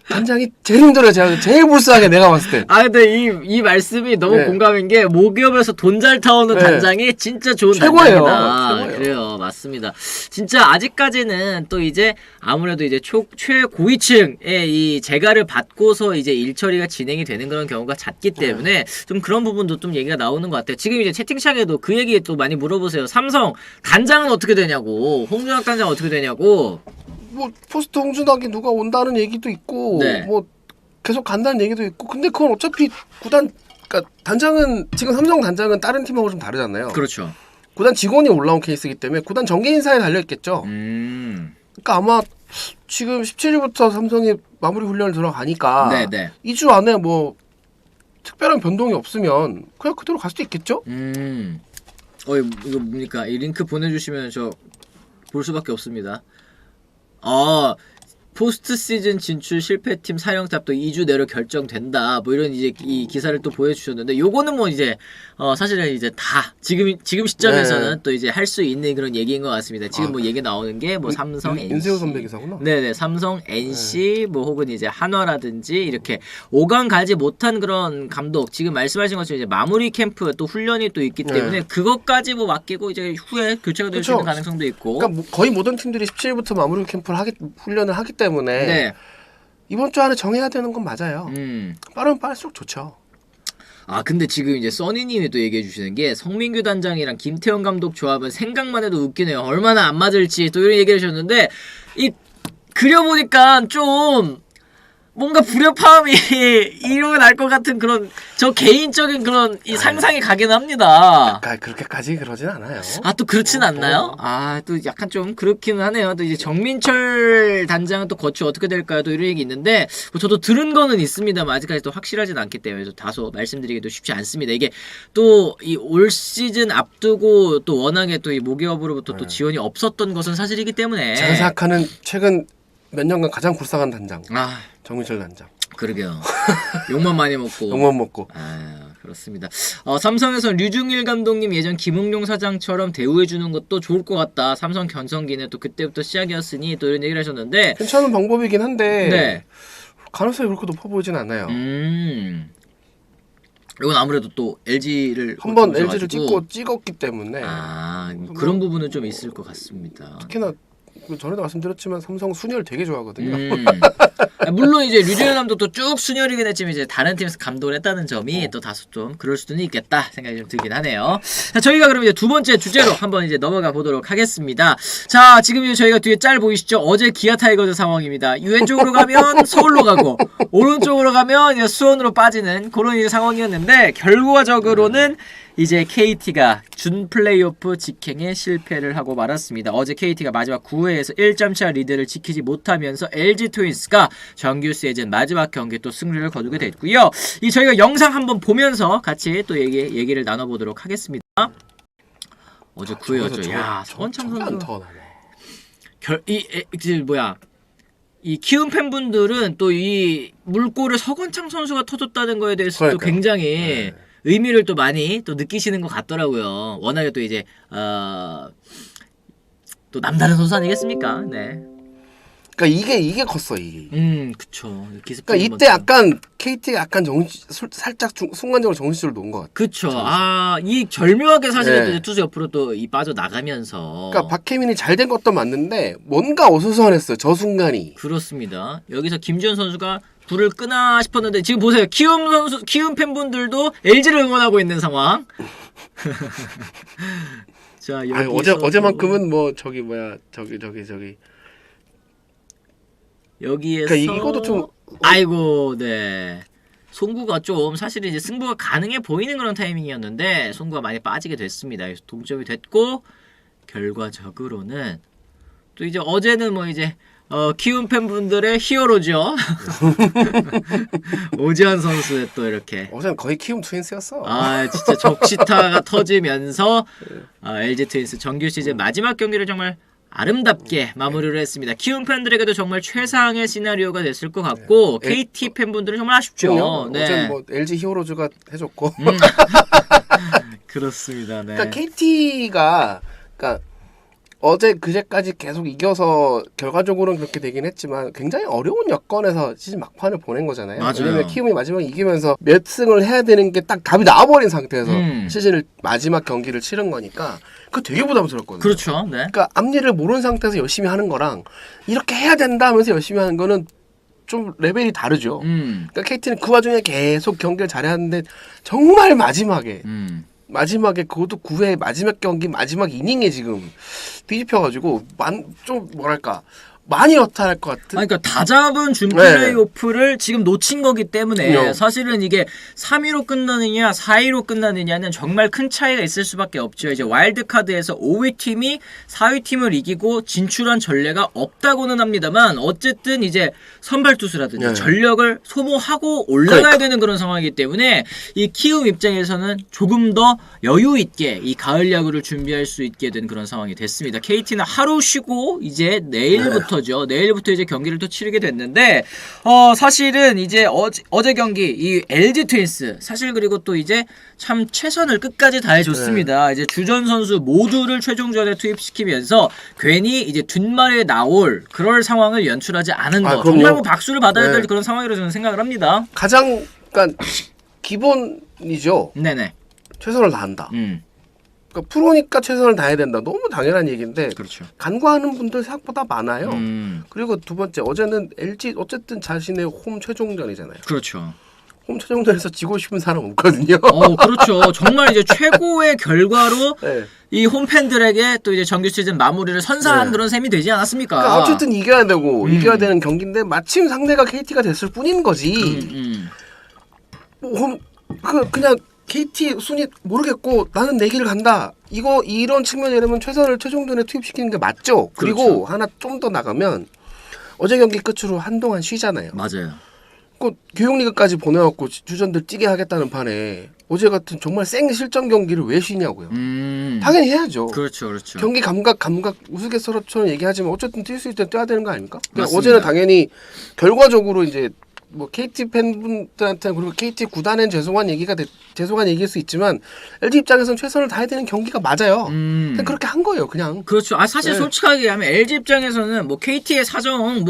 단장이 제일 힘들어요. 제가 제일 불쌍해 내가 봤을 때. 아 근데 이 말씀이 너무 네. 공감인 게 모기업에서 돈 잘 타오는 네. 단장이 진짜 좋은 최고예요. 단장이다. 최고예요. 그래요, 맞습니다. 진짜 아직까지는 또 이제 아무래도 이제 최고위층의 이 재가를 받고서 이제 일처리가 진행이 되는 그런 경우가 잦기 때문에 좀 그런 부분도 좀 얘기가 나오는 것 같아요. 지금 이제 채팅창에도 그 얘기 또 많이 물어보세요. 삼성 단장은 어떻게 되냐고, 홍준학 단장 어떻게 되냐고. 뭐 포스트 홍준학이 누가 온다는 얘기도 있고 네. 뭐 계속 간다는 얘기도 있고 근데 그건 어차피 구단 그러니까 단장은 지금 삼성 단장은 다른 팀하고 좀 다르잖아요. 그렇죠. 구단 직원이 올라온 케이스이기 때문에 구단 정계 인사에 달려 있겠죠. 그러니까 아마 지금 17일부터 삼성이 마무리 훈련을 들어가니까 네네. 2주 안에 뭐 특별한 변동이 없으면 그냥 그대로 갈 수도 있겠죠. 이거 뭡니까? 이 링크 보내주시면 저 볼 수밖에 없습니다. 포스트 시즌 진출 실패팀 사령탑도 2주 내로 결정된다. 뭐 이런 이제 이 기사를 또 보여주셨는데, 요거는 뭐 이제 사실은 이제 다 지금 시점에서는 네. 또 이제 할 수 있는 그런 얘기인 것 같습니다. 지금 뭐 얘기 나오는 게 뭐 삼성, NC, 윤세호 선배 기사구나. 네네, 삼성, NC 뭐 혹은 이제 한화라든지 이렇게 5강 가지 못한 그런 감독, 지금 말씀하신 것처럼 이제 마무리 캠프 또 훈련이 또 있기 때문에 그것까지 뭐 맡기고 이제 후에 교체가 될 수 있는 가능성도 있고. 그러니까 거의 모든 팀들이 17일부터 마무리 캠프를 훈련을 하기 때문에 네. 이번 주 안에 정해야 되는 건 맞아요. 빠르면 빠를수록 좋죠. 아 근데 지금 이제 써니님이 또 얘기해 주시는 게 성민규 단장이랑 김태형 감독 조합은 생각만 해도 웃기네요. 얼마나 안 맞을지 또 이런 얘기를 해주셨는데, 이 그려보니까 좀 뭔가 불협화음이 일어날 것 같은 그런 저 개인적인 그런 이 상상이 가긴 합니다. 그렇게까지 그러진 않아요. 아 또 그렇진 않나요? 아 또 약간 좀 그렇기는 하네요. 또 이제 정민철 단장은 또 거치 어떻게 될까요? 또 이런 얘기 있는데 뭐 저도 들은 거는 있습니다만 아직까지 또 확실하진 않기 때문에 다소 말씀드리기도 쉽지 않습니다. 이게 또 이 올 시즌 앞두고 또 워낙에 또 이 모기업으로부터 또 지원이 없었던 것은 사실이기 때문에 제가 생각하는 최근 몇 년간 가장 불쌍한 단장 정민철 단장. 그러게요. 욕만 많이 먹고. 욕만 먹고. 그렇습니다. 삼성에서 류중일 감독님 예전 김응용 사장처럼 대우해주는 것도 좋을 것 같다. 삼성 견성기는 또 그때부터 시작이었으니 또 이런 얘기를 하셨는데, 괜찮은 방법이긴 한데 네. 가능성이 그렇게 높아 보이진 않아요. 이건 아무래도 또 LG를 한번 LG를 찍었기 때문에 그런 부분은 좀 있을 것 같습니다. 특히나 전에도 말씀드렸지만 삼성 순열 되게 좋아하거든요. 물론 이제 류중일 감독도 쭉 순열이긴 했지만 이제 다른 팀에서 감독을 했다는 점이 또 다소 좀 그럴 수는 있겠다 생각이 좀 들긴 하네요. 자, 저희가 그럼 이제 두 번째 주제로 한번 이제 넘어가 보도록 하겠습니다. 자, 지금 이제 저희가 뒤에 짤 보이시죠? 어제 기아 타이거즈 상황입니다. 왼쪽으로 가면 서울로 가고 오른쪽으로 가면 이제 수원으로 빠지는 그런 이제 상황이었는데, 결과적으로는 이제 KT가 준 플레이오프 직행에 실패를 하고 말았습니다. 어제 KT가 마지막 9회에서 1점차 리드를 지키지 못하면서 LG 트윈스가 정규 시즌 마지막 경기 또 승리를 거두게 됐고요. 이 저희가 영상 한번 보면서 같이 또 얘기를 나눠보도록 하겠습니다. 어제 9회였죠. 야, 서건창 선수. 이 키움 팬분들은 또 이 물골을 서건창 선수가 터줬다는 거에 대해서 또 굉장히 의미를 또 많이 또 느끼시는 것 같더라고요. 워낙에 또 이제 또 남다른 선수 아니겠습니까? 네. 그러니까 이게 컸어 이게. 그쵸. 그러니까 이때 약간 KT가 약간 살짝 순간적으로 정신줄을 놓은 것 같아. 그쵸. 이 절묘하게 사실은 또 투수 옆으로 또 이 빠져 나가면서. 그러니까 박혜민이 잘 된 것도 맞는데 뭔가 어수선했어요. 저 순간이. 그렇습니다. 여기서 김지현 선수가 불을 끄나 싶었는데 지금 보세요. 키움 팬분들도 LG를 응원하고 있는 상황. 자, 어제만큼은 뭐 저기 여기에서 그러니까 이것도 좀 아이고, 네. 송구가 좀 사실은 이제 승부가 가능해 보이는 그런 타이밍이었는데 송구가 많이 빠지게 됐습니다. 그래서 동점이 됐고, 결과적으로는 또 이제 어제는 뭐 이제 키움 팬분들의 히어로죠. 오지환 선수의 또 이렇게. 어제는 거의 키움 트윈스였어. 아 진짜 적시타가 터지면서 LG 트윈스 정규 시즌 마지막 경기를 정말 아름답게 마무리를 했습니다. 키움 팬들에게도 정말 최상의 시나리오가 됐을 것 같고 KT 팬분들은 정말 아쉽죠. 네. 어제 뭐 LG 히어로즈가 해줬고. 그렇습니다. 네. 그러니까 KT가 어제 그제까지 계속 이겨서 결과적으로는 그렇게 되긴 했지만 굉장히 어려운 여건에서 시즌 막판을 보낸 거잖아요. 맞아요. 왜냐면 키움이 마지막에 이기면서 몇 승을 해야 되는 게 딱 답이 나와버린 상태에서 시즌을 마지막 경기를 치른 거니까 그거 되게 부담스럽거든요. 그렇죠. 네. 그러니까 앞일을 모르는 상태에서 열심히 하는 거랑 이렇게 해야 된다 하면서 열심히 하는 거는 좀 레벨이 다르죠. 그러니까 KT는 그 와중에 계속 경기를 잘하는데 정말 마지막에 그것도 9회 마지막 경기 마지막 이닝에 지금 뒤집혀가지고 좀 뭐랄까 많이 여탈할 것 같은. 그러니까 다 잡은 준 플레이오프를 지금 놓친 거기 때문에 사실은 이게 3위로 끝나느냐 4위로 끝나느냐는 정말 큰 차이가 있을 수밖에 없죠. 이제 와일드카드에서 5위 팀이 4위 팀을 이기고 진출한 전례가 없다고는 합니다만 어쨌든 이제 선발 투수라든지 전력을 소모하고 올라가야 되는 그런 상황이기 때문에 이 키움 입장에서는 조금 더 여유 있게 이 가을 야구를 준비할 수 있게 된 그런 상황이 됐습니다. KT는 하루 쉬고 이제 내일부터 내일부터 이제 경기를 또 치르게 됐는데 사실은 이제 어제 경기 이 LG 트윈스 사실 그리고 또 이제 참 최선을 끝까지 다해줬습니다. 이제 주전 선수 모두를 최종전에 투입시키면서 괜히 이제 뒷말에 나올 그럴 상황을 연출하지 않은 거 정말 뭐 박수를 받아야 될 그런 상황이라고 저는 생각을 합니다. 가장 그러니까 기본이죠. 네네. 최선을 다한다. 그러니까 프로니까 최선을 다해야 된다. 너무 당연한 얘기인데 그렇죠. 간과하는 분들 생각보다 많아요. 그리고 두 번째 어제는 LG 어쨌든 자신의 홈 최종전이잖아요. 그렇죠. 홈 최종전에서 지고 싶은 사람 없거든요. 그렇죠. 정말 이제 최고의 결과로 이 홈팬들에게 또 이제 정규 시즌 마무리를 선사한 그런 셈이 되지 않았습니까? 그러니까 어쨌든 이겨야 되고 이겨야 되는 경기인데 마침 상대가 KT가 됐을 뿐인 거지. 그냥 KT 순위 모르겠고 나는 내 길을 간다. 이런 측면이라면 최선을 최종전에 투입시키는 게 맞죠. 그리고 그렇죠. 하나 좀 더 나가면 어제 경기 끝으로 한동안 쉬잖아요. 맞아요. 교육리그까지 보내갖고 주전들 뛰게 하겠다는 판에 어제 같은 정말 생 실전 경기를 왜 쉬냐고요. 당연히 해야죠. 그렇죠, 그렇죠. 경기 감각 우스갯소리처럼 얘기하지만 어쨌든 뛸 수 있을 때 뛰어야 되는 거 아닙니까? 맞습니다. 어제는 당연히 결과적으로 이제 뭐 KT 팬분들한테 그리고 KT 구단엔 죄송한 얘기일 수 있지만 LG 입장에서는 최선을 다해야 되는 경기가 맞아요. 그냥 그렇게 한 거예요, 그냥. 그렇죠. 사실 솔직하게 얘기하면 LG 입장에서는 뭐 KT의 사정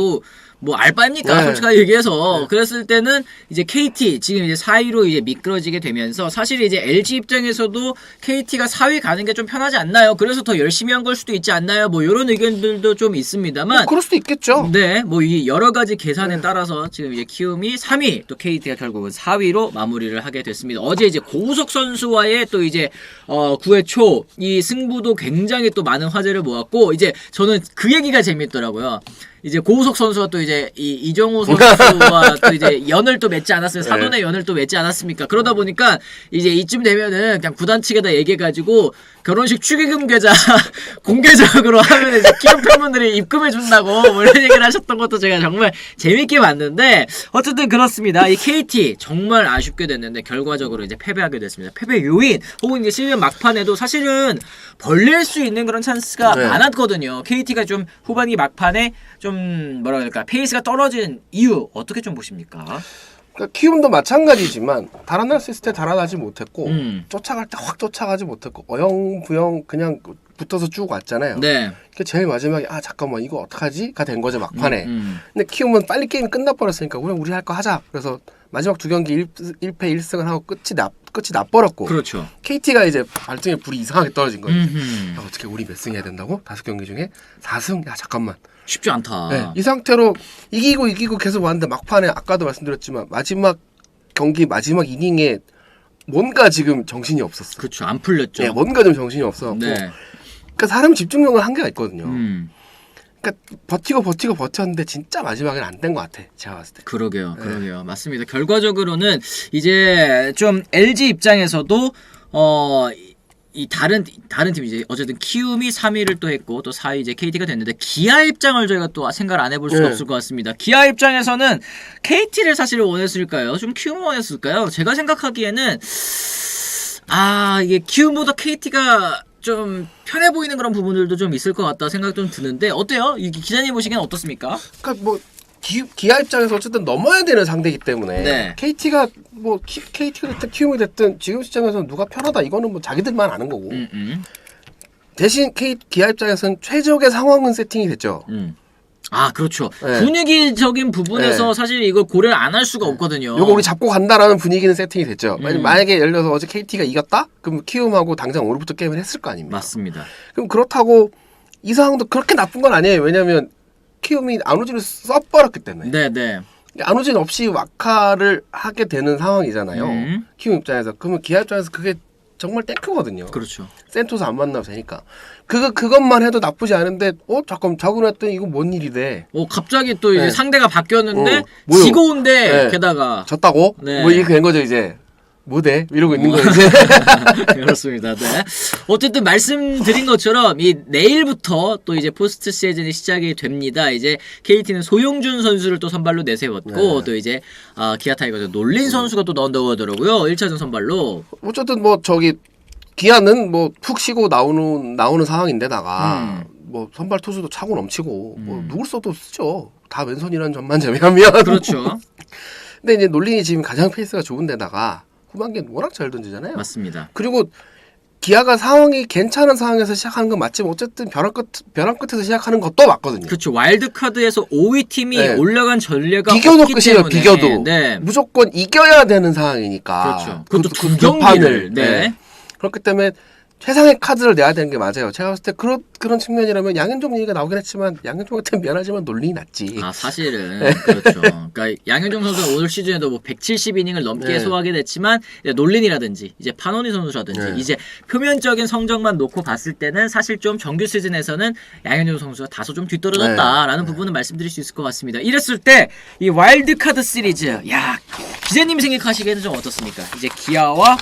뭐 알바입니까? 솔직하게 얘기해서 그랬을 때는 이제 KT 지금 이제 4위로 이제 미끄러지게 되면서 사실 이제 LG 입장에서도 KT가 4위 가는 게 좀 편하지 않나요? 그래서 더 열심히 한 걸 수도 있지 않나요? 뭐 이런 의견들도 좀 있습니다만 그럴 수도 있겠죠. 네, 뭐 이 여러 가지 계산에 따라서 지금 이제 키움이 3위, 또 KT가 결국은 4위로 마무리를 하게 됐습니다. 어제 이제 고우석 선수와의 또 이제 9회 초 이 승부도 굉장히 또 많은 화제를 모았고 이제 저는 그 얘기가 재밌더라고요. 이제 고우석 선수가 또 이제 이정우 선수와 또 이제 연을 또 맺지 않았어요. 사돈의 연을 또 맺지 않았습니까? 그러다 보니까 이제 이쯤 되면은 그냥 구단 측에다 얘기해가지고 결혼식 축의금 계좌 공개적으로 하면 이제 키움 팬분들이 입금해 준다고 뭐 이런 얘기를 하셨던 것도 제가 정말 재밌게 봤는데 어쨌든 그렇습니다. 이 KT 정말 아쉽게 됐는데 결과적으로 이제 패배하게 됐습니다. 패배 요인 혹은 이제 시즌 막판에도 사실은 벌릴 수 있는 그런 찬스가 많았거든요. KT가 좀 후반기 막판에 좀 뭐라 그럴까 페이스가 떨어진 이유 어떻게 좀 보십니까? 그러니까 키움도 마찬가지지만 달아날 수 있을 때 달아나지 못했고 쫓아갈 때 확 쫓아가지 못했고 어영부영 그냥 붙어서 쭉 왔잖아요. 네. 그러니까 제일 마지막에 잠깐만 이거 어떡하지?가 된 거죠 막판에. 근데 키움은 빨리 게임이 끝나버렸으니까 우리 할 거 하자. 그래서 마지막 두 경기 1패 1승을 하고 끝이 나버렸고. 그렇죠. KT가 이제 발등에 불이 이상하게 떨어진 거예요. 어떻게 우리 몇 승 해야 된다고? 5경기 중에 4승? 야 잠깐만. 쉽지 않다. 네, 이 상태로 이기고 계속 왔는데 막판에 아까도 말씀드렸지만 마지막 경기 마지막 이닝에 뭔가 지금 정신이 없었어요. 그렇죠. 안 풀렸죠. 네, 뭔가 좀 정신이 없었고. 네. 그러니까 사람 집중력은 한계가 있거든요. 그러니까 버티고 진짜 마지막엔 안 된 것 같아. 제가 봤을 때. 그러게요. 맞습니다. 결과적으로는 이제 좀 LG 입장에서도 이 다른 팀이지. 어쨌든 키움이 3위를 또 했고 또 4위 이제 KT가 됐는데 기아 입장을 저희가 또 생각을 안 해볼 수가 네. 없을 것 같습니다. 기아 입장에서는 KT를 사실 원했을까요? 좀 키움을 원했을까요? 제가 생각하기에는 이게 키움보다 KT가 좀 편해 보이는 그런 부분들도 좀 있을 것 같다 생각 좀 드는데 어때요? 이 기자님 보시기엔 어떻습니까? 그러니까 뭐 기아 입장에서 어쨌든 넘어야 되는 상대이기 때문에 네. KT가 뭐 KT가 됐든 키움이 됐든 지금 시점에서 누가 편하다 이거는 뭐 자기들만 아는 거고 대신 기아 입장에서는 최적의 상황은 세팅이 됐죠. 그렇죠. 네. 분위기적인 부분에서 네. 사실 이걸 고려를 안 할 수가 없거든요. 요거 우리 잡고 간다라는 분위기는 세팅이 됐죠. 음. 만약에 예를 들어서 어제 KT가 이겼다? 그럼 키움하고 당장 오늘부터 게임을 했을 거 아닙니까? 맞습니다. 그럼 그렇다고 이 상황도 그렇게 나쁜 건 아니에요. 왜냐면 키움이 안우진을 써버렸기 때문에. 네네. 안우진 없이 와카를 하게 되는 상황이잖아요. 키움 입장에서. 그러면 기아 입장에서 그게 정말 탱크거든요. 그렇죠. 센토스 안 만나도 되니까. 그것만 해도 나쁘지 않은데 잠깐 자고 했더니 이거 뭔 일이래. 갑자기 또 이제 네. 상대가 바뀌었는데 뭐요? 지고 온데 네. 게다가 졌다고? 네. 뭐 이렇게 된 거죠 이제. 뭐대? 이러고 있는 거예요 이제. 그렇습니다. 네. 어쨌든 말씀드린 것처럼 이 내일부터 또 이제 포스트 시즌이 시작이 됩니다. 이제 KT는 소용준 선수를 또 선발로 내세웠고 네. 또 이제 기아 타이거즈 놀린 선수가 또 나온다고 하더라고요. 1차전 선발로. 어쨌든 뭐 기아는 뭐 푹 쉬고 나오는 상황인데다가 뭐 선발 투수도 차고 넘치고 뭐 누굴 써도 쓰죠. 다 왼손이라는 점만 제외하면. 그렇죠. 근데 이제 놀린이 지금 가장 페이스가 좋은데다가 후반기엔 워낙 잘 던지잖아요. 맞습니다. 그리고 기아가 상황이 괜찮은 상황에서 시작하는 건 맞지만 어쨌든 벼랑 끝에서 시작하는 것도 맞거든요. 그렇죠. 와일드카드에서 5위 팀이 네. 올라간 전례가 비교도 없기 끝이에요. 때문에 비교도. 네. 무조건 이겨야 되는 상황이니까. 그렇죠. 그것도 두 두 경기를. 판을. 네. 그렇기 때문에 최상의 카드를 내야 되는 게 맞아요. 제가 봤을 때 그런 측면이라면 양현종 얘기가 나오긴 했지만 양현종한테 미안하지만 논린이 낫지. 사실은 그렇죠. 그러니까 양현종 선수는 오늘 시즌에도 뭐 170이닝을 넘게 네. 소화하게 됐지만 놀린이라든지 이제 파노니 선수라든지 네. 이제 표면적인 성적만 놓고 봤을 때는 사실 좀 정규 시즌에서는 양현종 선수가 다소 좀 뒤떨어졌다라는 부분은 말씀드릴 수 있을 것 같습니다. 이랬을 때 이 와일드카드 시리즈 기자님 생각하시기에는 좀 어떻습니까? 이제 기아와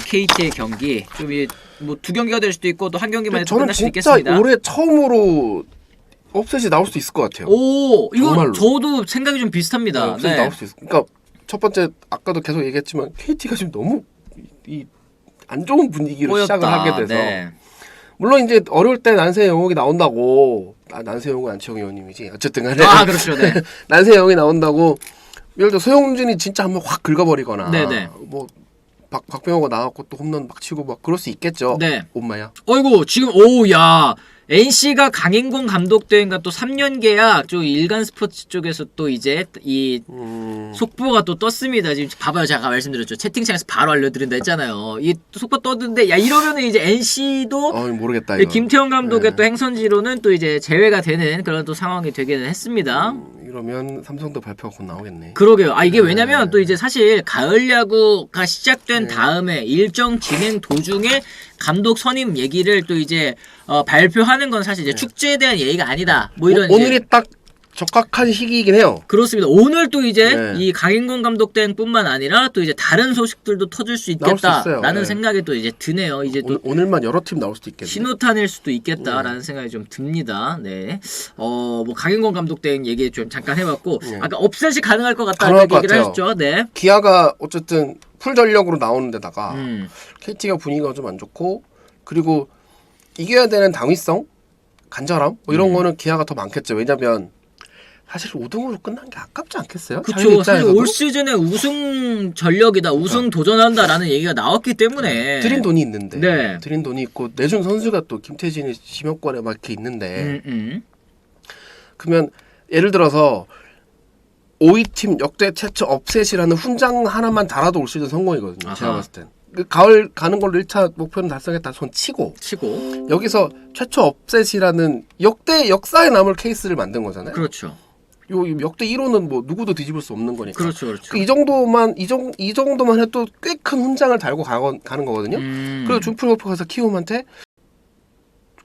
KT의 경기 좀 뭐 두 경기가 될 수도 있고 또 한 경기만 해도 저는 끝날 수도 진짜 있겠습니다. 올해 처음으로 업셋이 나올 수도 있을 것 같아요. 오, 이거 정말로. 저도 생각이 좀 비슷합니다. 업셋이 나올 수도 있을. 그러니까 첫 번째 아까도 계속 얘기했지만 KT가 지금 너무 안 좋은 분위기로 꼬였다. 시작을 하게 돼서 네. 물론 이제 어려울 때 난세 영웅이 나온다고 난세 영웅은 안치홍 의원님이지 어쨌든 간에 그렇죠. 네. 난세 영웅이 나온다고 예를 들어 소용준이 진짜 한번 확 긁어버리거나 네네. 뭐 박병호가 나왔고 또 홈런 막 치고 막 그럴 수 있겠죠. 네. 엄마야. 어이구 지금 NC가 강인권 감독 대행과 또 3년 계약 쪽 일간 스포츠 쪽에서 또 이제 이 속보가 또 떴습니다. 지금 봐봐요. 제가 아까 말씀드렸죠. 채팅창에서 바로 알려드린다 했잖아요. 이 속보 떴는데 이러면은 이제 NC도 모르겠다 이거. 김태형 감독의 네. 또 행선지로는 또 이제 제외가 되는 그런 또 상황이 되기는 했습니다. 이러면 삼성도 발표가 곧 나오겠네. 그러게요. 이게 왜냐면 또 이제 사실 가을 야구가 시작된 네. 다음에 일정 진행 도중에 감독 선임 얘기를 또 이제 발표하는 건 사실 이제 축제에 대한 얘기가 아니다. 뭐 이런 오늘이 이제 딱 적합한 시기이긴 해요. 그렇습니다. 오늘 또 이제 네. 이 강인권 감독 대행뿐만 아니라 또 이제 다른 소식들도 터질 수 나올 수 있어요. 있겠다라는 네. 생각이 또 이제 드네요. 이제 또 오늘만 여러 팀 나올 수도 있겠네. 신호탄일 수도 있겠다라는 생각이 좀 듭니다. 네. 뭐 강인권 감독 대행 얘기 좀 잠깐 해봤고 네. 아까 업셋이 가능할 것 가능할 같다는 것 얘기를 같아요. 하셨죠. 네. 기아가 어쨌든 풀 전력으로 나오는 데다가 음. KT가 분위기가 좀 안 좋고 그리고 이겨야 되는 당위성, 간절함 뭐 이런 거는 기아가 더 많겠죠. 왜냐면 사실 5등으로 끝난 게 아깝지 않겠어요? 그렇죠. 사실 올 시즌에 우승 전력이다, 우승 도전한다라는 얘기가 나왔기 때문에 들인 돈이 있는데, 네. 들인 돈이 있고 내준 선수가 또 김태진이 지명권에 막 이렇게 있는데, 그러면 예를 들어서 5위 팀 역대 최초 업셋이라는 훈장 하나만 달아도 올 시즌 성공이거든요. 제가 봤을 땐. 그 가을 가는 걸로 1차 목표는 달성했다 손 치고 여기서 최초 업셋이라는 역사에 남을 케이스를 만든 거잖아요. 그렇죠. 요 역대 1호는 뭐 누구도 뒤집을 수 없는 거니까. 그렇죠, 그렇죠. 이 정도만 해도 꽤 큰 훈장을 달고 가는 거거든요. 그리고 준플gol프 가서 키움한테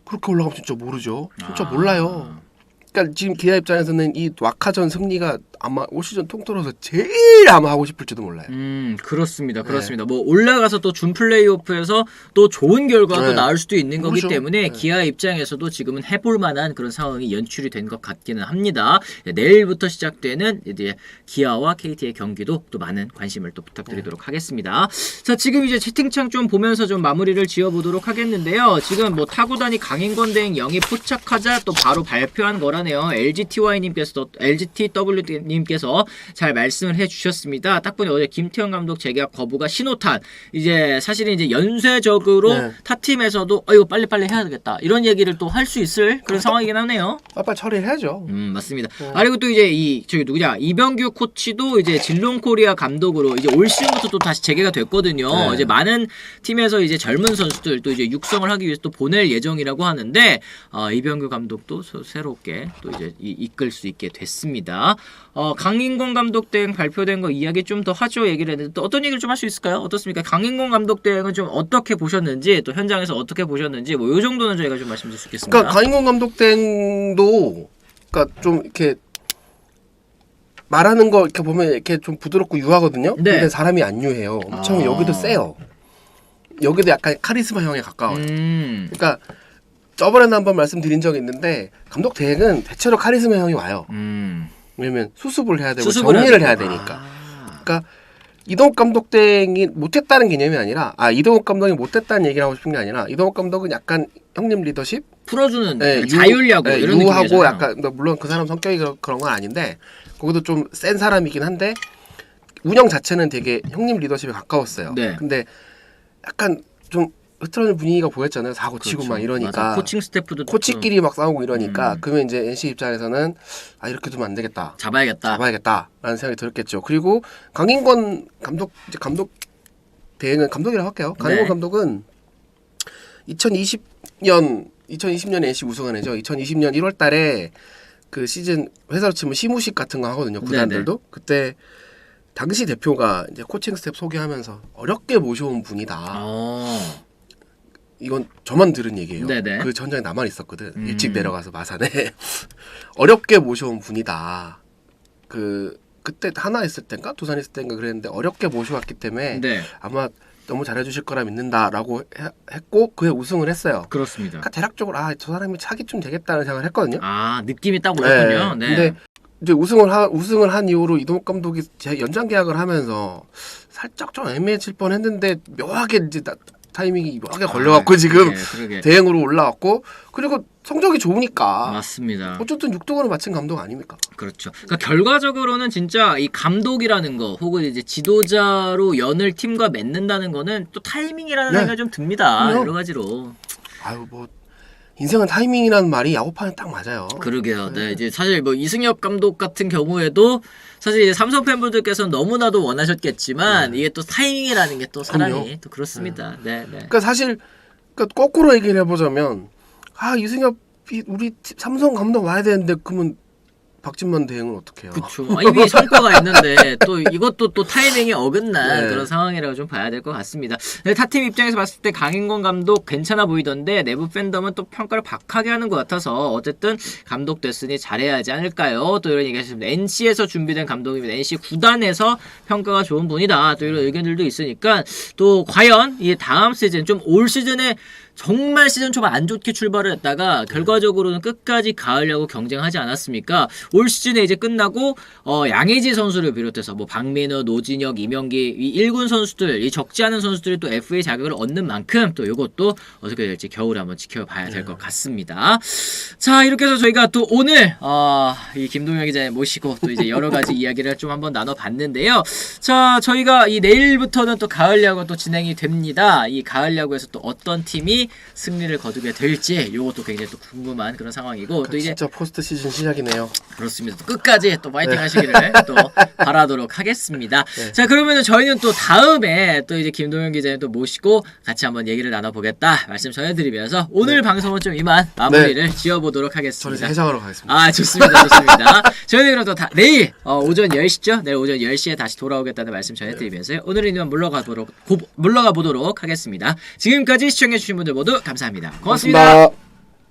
그렇게 올라가면 진짜 모르죠. 진짜 몰라요. 그러니까 지금 기아 입장에서는 이 와카전 승리가 아마 올 시즌 통틀어서 제일 아마 하고 싶을지도 몰라요. 그렇습니다. 그렇습니다. 뭐 올라가서 또 준 플레이오프에서 또 좋은 결과도 나올 수도 있는 거기 그렇죠. 때문에 기아 입장에서도 지금은 해볼 만한 그런 상황이 연출이 된 것 같기는 합니다. 내일부터 시작되는 이제 기아와 KT의 경기도 또 많은 관심을 또 부탁드리도록 하겠습니다. 자, 지금 이제 채팅창 좀 보면서 좀 마무리를 지어보도록 하겠는데요. 지금 뭐 타구단이 강인권 대행 영입 포착하자 또 바로 발표한 거라네요. LGTW님께서 잘 말씀을 해주셨습니다. 딱 보니 어제 김태형 감독 재계약 거부가 신호탄. 이제 사실은 이제 연쇄적으로 타 팀에서도 이거 빨리빨리 해야 되겠다 이런 얘기를 또 할 수 있을 그런 상황이긴 하네요. 빨리 처리를 해야죠. 맞습니다. 그리고 또 이제 저기 누구냐 이병규 코치도 이제 질롱코리아 감독으로 이제 올 시즌부터 또 다시 재개가 됐거든요. 이제 많은 팀에서 이제 젊은 선수들 또 이제 육성을 하기 위해서 또 보낼 예정이라고 하는데 이병규 감독도 새롭게 또 이제 이끌 수 있게 됐습니다. 강인권 감독 대행 발표된 거 이야기 좀 더 하죠. 얘기를 했는데 또 어떤 얘기를 좀 할 수 있을까요? 어떻습니까? 강인권 감독 대행은 좀 어떻게 보셨는지 또 현장에서 어떻게 보셨는지 뭐 요 정도는 저희가 좀 말씀드릴 수 있겠습니다. 그러니까 강인권 감독 땡도 그러니까 좀 이렇게 말하는 거 이렇게 보면 이렇게 좀 부드럽고 유하거든요. 네. 근데 사람이 안 유해요. 엄청 여기도 세요. 여기도 약간 카리스마 형에 가까워요. 그러니까 저번에도 한번 말씀드린 적이 있는데 감독 대행은 대체로 카리스마 형이 와요. 왜냐면 수습을 해야 되고 정리를 해야 되니까. 그러니까 이동욱 감독 대행이 못했다는 개념이 아니라 이동욱 감독이 못했다는 얘기를 하고 싶은 게 아니라 이동욱 감독은 약간 형님 리더십 풀어주는 자율야구 이런 유하고 느낌이잖아요. 약간 물론 그 사람 성격이 그런 건 아닌데 거기도 좀 센 사람이긴 한데 운영 자체는 되게 형님 리더십에 가까웠어요. 네. 근데 약간 좀 흐트러진 분위기가 보였잖아요. 사고 치고 그렇죠. 막 이러니까 맞아. 코칭 스태프도 코치끼리 막 싸우고 이러니까 그러면 이제 NC 입장에서는 이렇게 두면 안 되겠다. 잡아야겠다라는 생각이 들었겠죠. 그리고 강인권 감독 이제 감독 대행은 감독이라고 할게요. 강인권 감독은 2020년 NC 우승한 해죠. 2020년 1월 달에 그 시즌 회사로 치면 시무식 같은 거 하거든요. 구단들도. 그때 당시 대표가 이제 코칭 스텝 소개하면서 어렵게 모셔온 분이다. 이건 저만 들은 얘기예요. 네네. 그 전장에 나만 있었거든. 일찍 내려가서 마산에 어렵게 모셔온 분이다. 그때 하나 있을 땐가 두산 있을 땐가 그랬는데 어렵게 모셔왔기 때문에 아마 너무 잘해주실 거라 믿는다라고 했고 그해 우승을 했어요. 그렇습니다. 그러니까 대략적으로 저 사람이 차기 좀 되겠다는 생각을 했거든요. 느낌이 딱 오셨군요. 네. 근데 이제 우승을 한 이후로 이동욱 감독이 연장 계약을 하면서 살짝 좀 애매해질 뻔했는데 묘하게 이제 타이밍이 묘하게 걸려갖고 지금 그러게. 대행으로 올라왔고 그리고 성적이 좋으니까 맞습니다. 어쨌든 6등으로 마친 감독 아닙니까? 그렇죠. 그러니까 결과적으로는 진짜 이 감독이라는 거 혹은 이제 지도자로 연을 팀과 맺는다는 거는 또 타이밍이라는 생각이 좀 듭니다. 여러 가지로. 뭐 인생은 타이밍이라는 말이 야구판에 딱 맞아요. 그러게요. 네, 이제 사실 뭐 이승엽 감독 같은 경우에도 사실 이제 삼성 팬분들께서는 너무나도 원하셨겠지만 이게 또 타이밍이라는 게 또 사람이 또 그렇습니다. 네. 그러니까 사실 거꾸로 얘기를 해보자면 이승엽이 우리 삼성 감독 와야 되는데 그러면 박진만 대행은 어떻게 해요? 그렇죠. 이미 성과가 있는데 또 이것도 또 타이밍이 어긋난 그런 상황이라고 좀 봐야 될 것 같습니다. 네, 타팀 입장에서 봤을 때 강인권 감독 괜찮아 보이던데 내부 팬덤은 또 평가를 박하게 하는 것 같아서 어쨌든 감독 됐으니 잘해야 하지 않을까요? 또 이런 얘기하셨습니다. NC에서 준비된 감독입니다. NC 구단에서 평가가 좋은 분이다. 또 이런 의견들도 있으니까 또 과연 이 다음 시즌 좀 올 시즌에 정말 시즌 초반 안 좋게 출발을 했다가 결과적으로는 끝까지 가을 야구 경쟁하지 않았습니까? 올 시즌에 이제 끝나고 양의지 선수를 비롯해서 뭐 박민우, 노진혁, 이명기 이 1군 선수들 이 적지 않은 선수들이 또 FA 자격을 얻는 만큼 또 이것도 어떻게 될지 겨울에 한번 지켜봐야 될 것 같습니다. 자, 이렇게 해서 저희가 또 오늘 이 김동현 기자 모시고 또 이제 여러 가지 이야기를 좀 한번 나눠봤는데요. 자, 저희가 이 내일부터는 또 가을 야구 또 진행이 됩니다. 이 가을 야구에서 또 어떤 팀이 승리를 거두게 될지 이것도 굉장히 또 궁금한 그런 상황이고 또 이제 진짜 포스트 시즌 시작이네요. 그렇습니다. 또 끝까지 또 파이팅 하시기를 또 바라도록 하겠습니다. 자, 그러면 저희는 또 다음에 또 이제 김동현 기자님 또 모시고 같이 한번 얘기를 나눠보겠다 말씀 전해드리면서 오늘 방송은 좀 이만 마무리를 지어보도록 하겠습니다. 저는 해장하러 가겠습니다. 좋습니다. 좋습니다. 저희는 그럼 또 내일 오전 10시죠? 내일 오전 10시에 다시 돌아오겠다는 말씀 전해드리면서요. 오늘은 이만 물러가 보도록 하겠습니다. 지금까지 시청해주신 분들 모두 감사합니다. 고맙습니다.